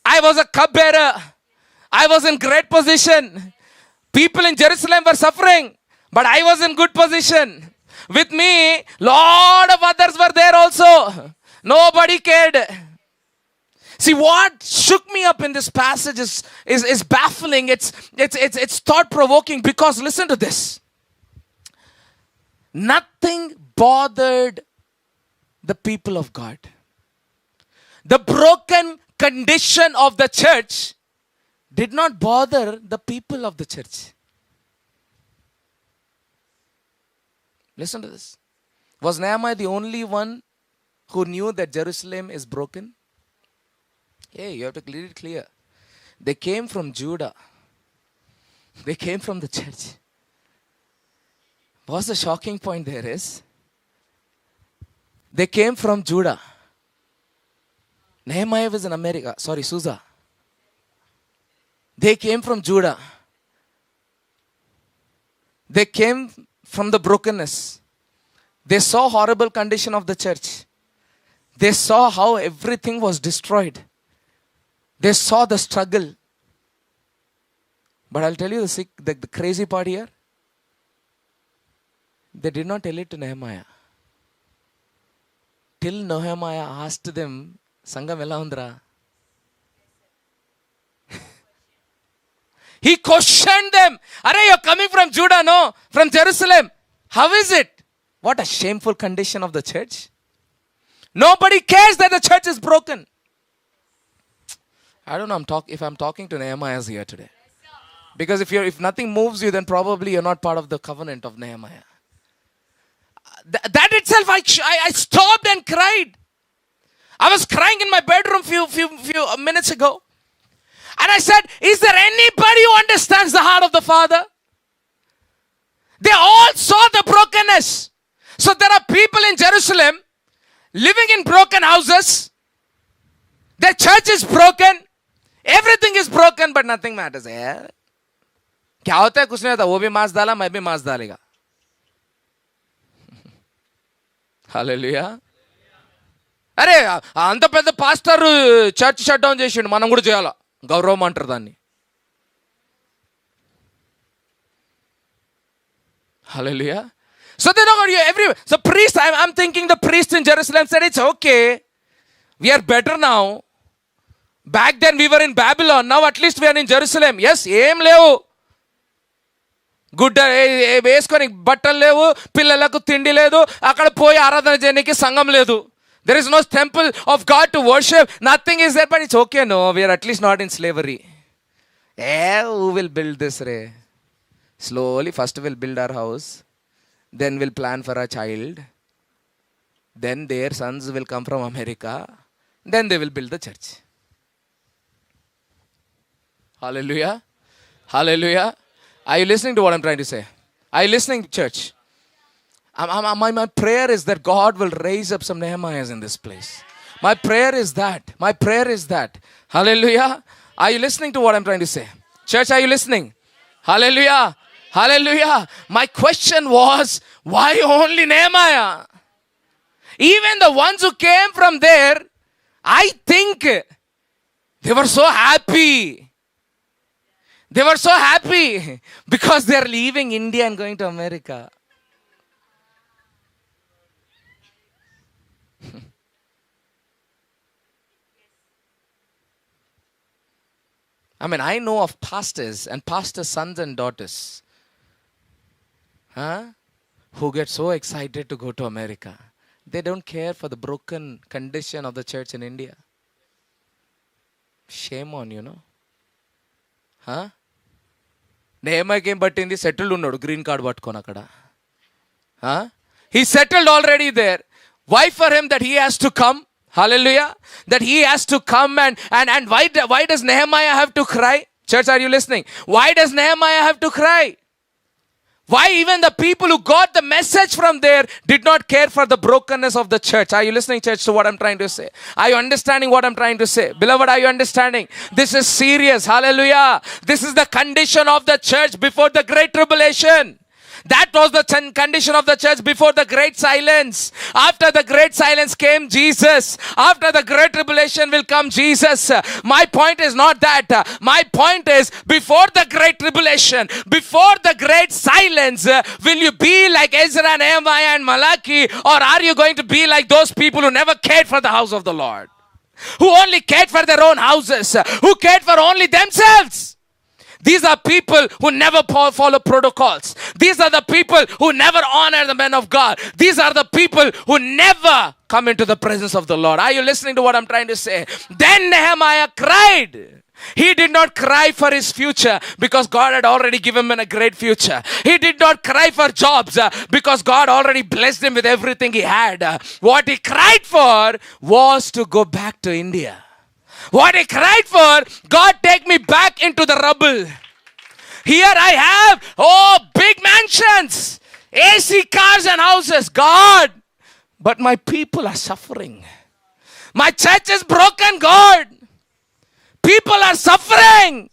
I was a cupbearer. I was in great position. People in Jerusalem were suffering, but I was in good position. With me, lot of others were there also. Nobody cared. See, what shook me up in this passage is baffling. It's thought-provoking, because listen to this. Nothing bothered the people of God. The broken condition of the church did not bother the people of the church. Listen to this. Was Nehemiah the only one who knew that Jerusalem is broken? Hey, you have to read it clear. They came from Judah. They came from the church. What's the shocking point there is? They came from Judah. Nehemiah was in America. Susa. They came from Judah. They came from the brokenness. They saw horrible condition of the church. They saw how everything was destroyed. They saw the struggle. But I'll tell you the crazy part here. They did not tell it to Nehemiah. Till Nehemiah asked them, Sangam ela undra? He questioned them. Are you're coming from Judah, no? From Jerusalem. How is it? What a shameful condition of the church. Nobody cares that the church is broken. I don't know if I'm talking to Nehemiah here today. Because if nothing moves you, then probably you're not part of the covenant of Nehemiah. That itself, I stopped and cried. I was crying in my bedroom few minutes ago. And I said, is there anybody who understands the heart of the Father? They all saw the brokenness. So there are people in Jerusalem living in broken houses. Their church is broken. Everything is broken, but nothing matters. क्या होता है कुछ नहीं होता वो भी मांस डाला मैं भी मांस डालेगा హల్లెలూయా అరే అంత పెద్ద పాస్టర్ చర్చ్ షట్ డౌన్ చేసిండు మనం కూడా చేయాలా గౌరవం అంటారు దాన్ని హల్లెలూయా so they know everywhere. So priest, I'm thinking the priest in Jerusalem said it's okay, we are better now. Back then we were in Babylon, now at least we are in Jerusalem. Yes, ఏం లేవు గుడ్డ వేసుకొని బట్టలు లేవు పిల్లలకు తిండి లేదు అక్కడ పోయి ఆరాధన చేయడానికి సంఘం లేదు there is no temple of God to worship, nothing is there, but it's okay, no, we are at least not in slavery. Who will build this re? Slowly first we'll build our house, then we'll plan for a child, Then their sons will come from America. Then they will build the church. Hallelujah. Hallelujah. Are you listening to what I'm trying to say? Are you listening, church? My prayer is that God will raise up some Nehemiahs in this place. My prayer is that. My prayer is that. Hallelujah. Are you listening to what I'm trying to say? Church, are you listening? Hallelujah. Hallelujah. My question was, why only Nehemiah? Even the ones who came from there, I think they were so happy. They were so happy because they are leaving India and going to America. I mean, I know of pastors and pastors' sons and daughters who get so excited to go to America. They don't care for the broken condition of the church in India. Shame on you, no? Huh? Nehemiah came but in the settled unnadu green card patkona kada. Huh? He settled already there. Why for him that he has to come? Hallelujah. That he has to come and why does Nehemiah have to cry? Church, are you listening? Why does Nehemiah have to cry? Why even the people who got the message from there did not care for the brokenness of the church? Are you listening, church, to what I'm trying to say? Are you understanding what I'm trying to say? Beloved, are you understanding? This is serious. Hallelujah. This is the condition of the church before the great tribulation. That was the condition of the church before the great silence. After the great silence came Jesus. After the great tribulation will come Jesus. My point is not that. My point is, before the great tribulation, before the great silence, will you be like Ezra, Nehemiah and Malachi, or are you going to be like those people who never cared for the house of the Lord? Who only cared for their own houses? Who cared for only themselves? These are people who never follow protocols. These are the people who never honor the men of God. These are the people who never come into the presence of the Lord. Are you listening to what I'm trying to say? Then Nehemiah cried. He did not cry for his future because God had already given him a great future. He did not cry for jobs because God already blessed him with everything he had. What he cried for was to go back to India. What he cried for, God, take me back into the rubble. Here I have, big mansions, AC cars and houses. God, but my people are suffering. My church is broken, God. People are suffering.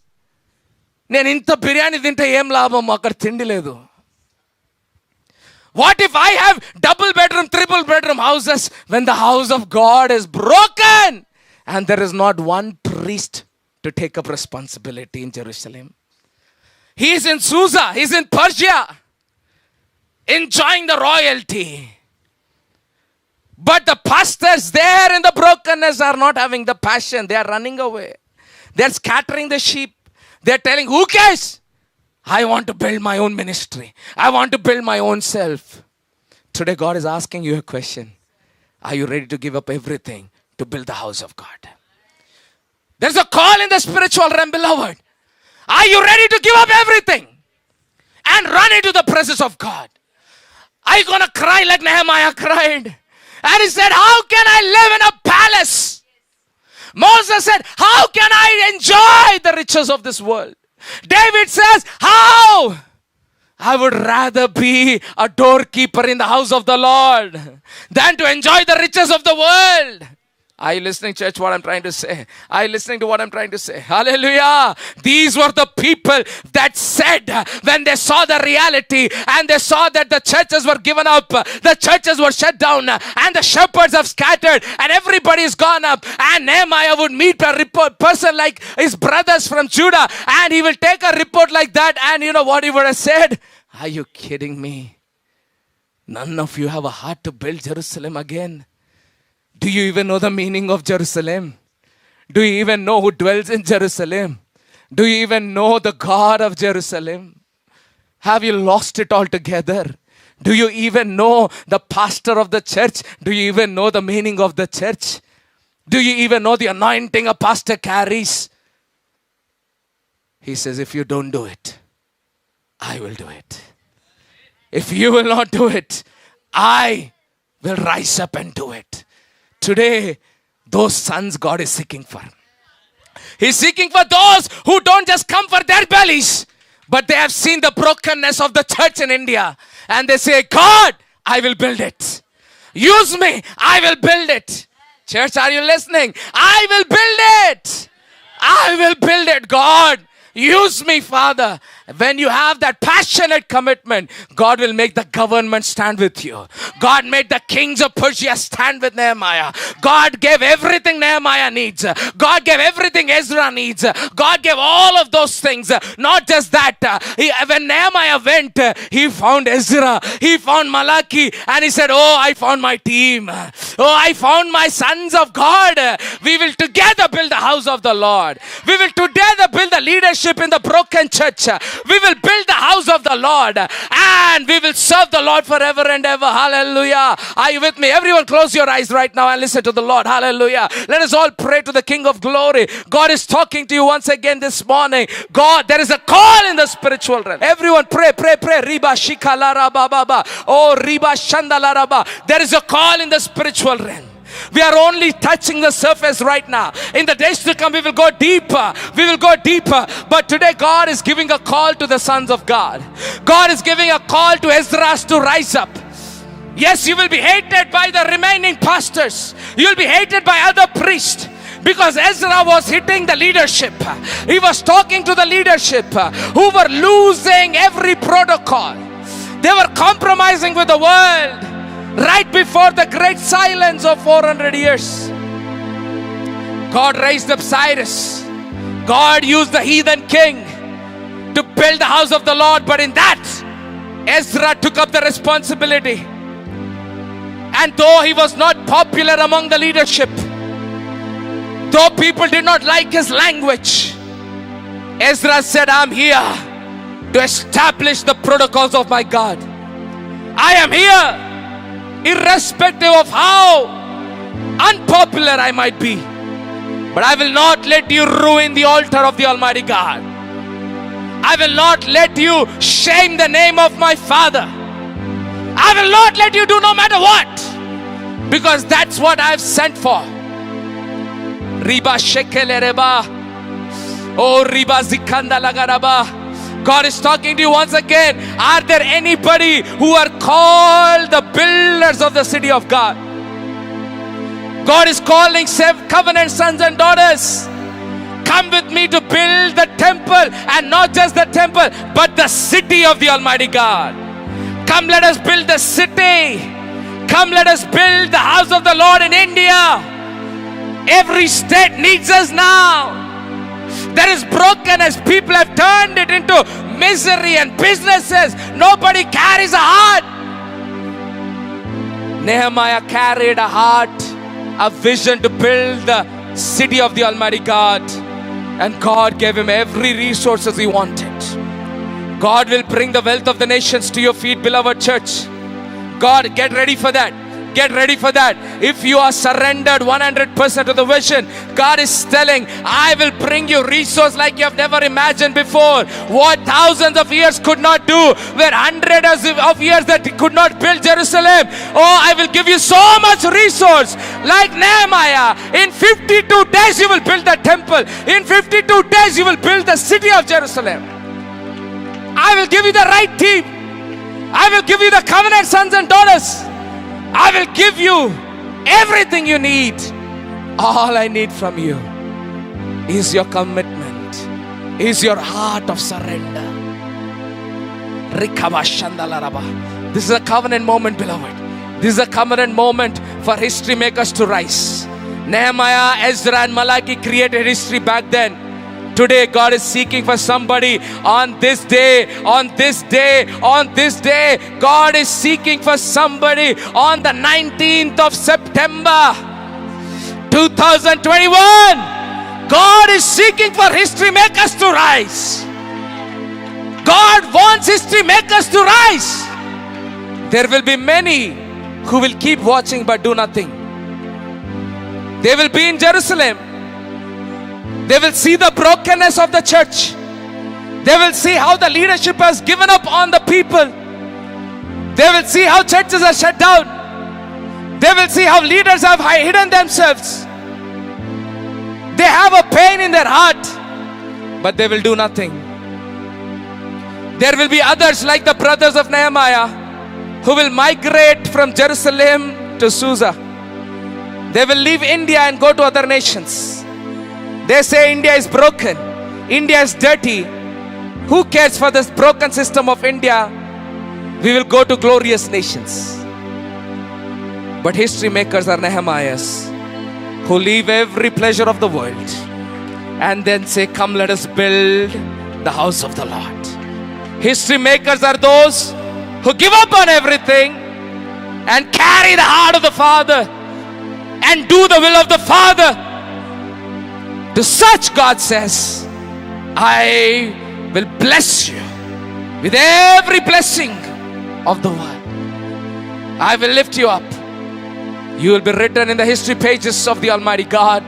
నేను ఇంత బిర్యానీ తింటే ఏం లాభం అక్కడ తిండి లేదు. What if I have double bedroom, triple bedroom houses when the house of God is broken? And there is not one priest to take up responsibility in Jerusalem. He is in Susa, he is in Persia, enjoying the royalty. But the pastors there in the brokenness are not having the passion. They are running away. They are scattering the sheep. They are telling, who cares? I want to build my own ministry. I want to build my own self. Today God is asking you a question. Are you ready to give up everything to build the house of God? There's a call in the spiritual realm, beloved. Are you ready to give up everything and run into the presence of God? Are you going to cry like Nehemiah cried? And he said, how can I live in a palace? Moses said, how can I enjoy the riches of this world? David says, how? I would rather be a doorkeeper in the house of the Lord than to enjoy the riches of the world. Are you listening, church, what I'm trying to say? Are you listening to what I'm trying to say? Hallelujah. These were the people that said, when they saw the reality and they saw that the churches were given up, the churches were shut down, and the shepherds have scattered, and everybody is gone up, and Nehemiah would meet a person like his brothers from Judah, and he will take a report like that, and you know what he would have said? Are you kidding me? None of you have a heart to build Jerusalem again. Do you even know the meaning of Jerusalem? Do you even know who dwells in Jerusalem? Do you even know the God of Jerusalem? Have you lost it altogether? Do you even know the pastor of the church? Do you even know the meaning of the church? Do you even know the anointing a pastor carries? He says, if you don't do it, I will do it. If you will not do it, I will rise up and do it. Today, those sons God is seeking for. He's seeking for those who don't just come for their bellies, but they have seen the brokenness of the church in India. And they say, God, I will build it. Use me, I will build it. Church, are you listening? I will build it. I will build it, God. Use me, Father. When you have that passionate commitment, God will make the government stand with you. God made the kings of Persia stand with Nehemiah. God gave everything Nehemiah needs. God gave everything Ezra needs. God gave all of those things. Not just that. When Nehemiah went, he found Ezra. He found Malachi. And he said, oh, I found my team. Oh, I found my sons of God. We will together build the house of the Lord. We will together build the leadership in the broken church. We will build the house of the Lord and we will serve the Lord forever and ever. Hallelujah. Are you with me? Everyone close your eyes right now and listen to the Lord. Hallelujah. Let us all pray to the King of Glory. God is talking to you once again this morning. God, there is a call in the spiritual realm. Everyone pray. Riba shikalara baba. Oh, riba shandalaraba. There is a call in the spiritual realm. We are only touching the surface right now. In the days to come, we will go deeper. We will go deeper. But today, God is giving a call to the sons of God. God is giving a call to Ezra to rise up. Yes, you will be hated by the remaining pastors. You will be hated by other priests. Because Ezra was hitting the leadership. He was talking to the leadership who were losing every protocol. They were compromising with the world. Right before the great silence of 400 years, God raised up Cyrus. God used the heathen king to build the house of the Lord. But in that, Ezra took up the responsibility. And though he was not popular among the leadership, though people did not like his language, Ezra said, I'm here to establish the protocols of my God. I am here irrespective of how unpopular I might be. But I will not let you ruin the altar of the Almighty God. I will not let you shame the name of my Father. I will not let you do no matter what. Because that's what I've sent for. Riba shekele reba. Oh, riba zikanda lagaraba. God is talking to you once again. Are there anybody who are called the builders of the city of God? God is calling covenant sons and daughters. Come with me to build the temple, and not just the temple, but the city of the Almighty God. Come, let us build the city. Come, let us build the house of the Lord in India. Every state needs us now. There is brokenness. People have turned it into misery and businesses. Nobody carries a heart. Nehemiah carried a heart, a vision to build the city of the Almighty God. And God gave him every resources he wanted. God will bring the wealth of the nations to your feet, beloved church. God, get ready for that. Get ready for that. If you are surrendered 100% to the vision, God is telling, I will bring you resource like you have never imagined before. What thousands of years could not do, where hundreds of years that could not build Jerusalem. Oh, I will give you so much resource. Like Nehemiah, in 52 days you will build the temple. In 52 days you will build the city of Jerusalem. I will give you the right team. I will give you the covenant sons and daughters. I will give you everything you need. All I need from you is your commitment, is your heart of surrender. This is a covenant moment, beloved. This is a covenant moment for history makers to rise. Nehemiah, Ezra and Malachi created history back then. Today God is seeking for somebody on this day, God is seeking for somebody on the 19th of September 2021. God is seeking for history makers to rise. God wants history makers to rise. There will be many who will keep watching but do nothing. They will be in Jerusalem. They will see the brokenness of the church. They will see how the leadership has given up on the people. They will see how churches are shut down. They will see how leaders have hidden themselves. They have a pain in their heart, but they will do nothing. There will be others like the brothers of Nehemiah who will migrate from Jerusalem to Susa. They will leave India and go to other nations. They say India is broken, India is dirty. Who cares for this broken system of India? We will go to glorious nations. But history makers are Nehemiahs who leave every pleasure of the world and then say, come, let us build the house of the Lord. History makers are those who give up on everything and carry the heart of the Father and do the will of the Father. To such God says, I will bless you with every blessing of the world. I will lift you up. You will be written in the history pages of the Almighty God,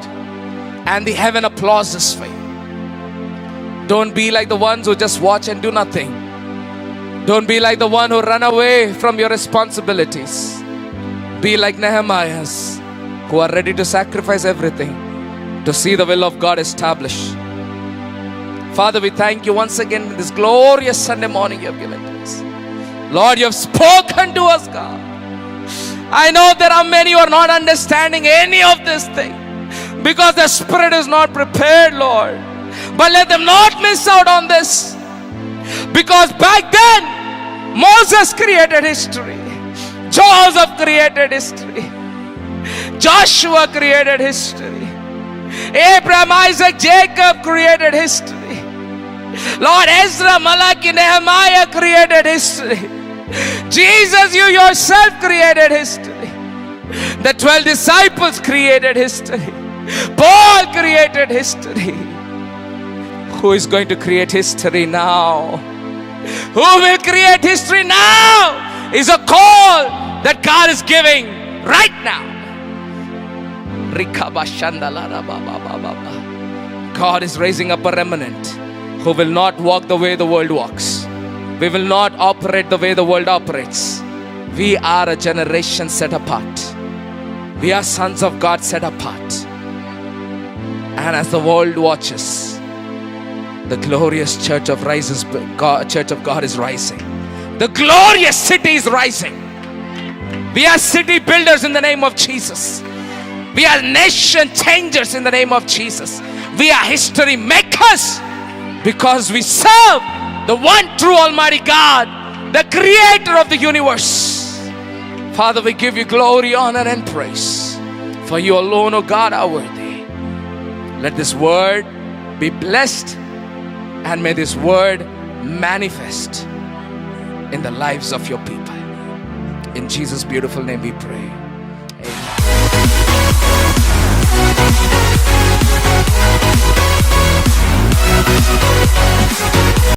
and the heaven applauses for you. Don't be like the ones who just watch and do nothing. Don't be like the one who run away from your responsibilities. Be like Nehemiahs who are ready to sacrifice everything to see the will of God established. Father, we thank you once again in this glorious Sunday morning you have given to us. Lord, you have spoken to us, God. I know there are many who are not understanding any of this thing because their spirit is not prepared, Lord. But let them not miss out on this, because back then Moses created history, Joseph created history, Joshua created history, Abraham, Isaac, Jacob created history. Lord, Ezra, Malachi, Nehemiah created history. Jesus, you yourself created history. The 12 disciples created history. Paul created history. Who is going to create history now? Who will create history now? Is a call that God is giving right now. God is raising up a remnant who will not walk the way the world walks. We will not operate the way the world operates. We are a generation set apart. We are sons of God set apart. And as the world watches, the glorious church of God is rising. The glorious city is rising. We are city builders in the name of Jesus. We are nation changers in the name of Jesus. We are history makers because we serve the one true Almighty God, the creator of the universe. Father, we give you glory, honor, and praise. For you alone, O God, are worthy. Let this word be blessed, and may this word manifest in the lives of your people. In Jesus' beautiful name we pray.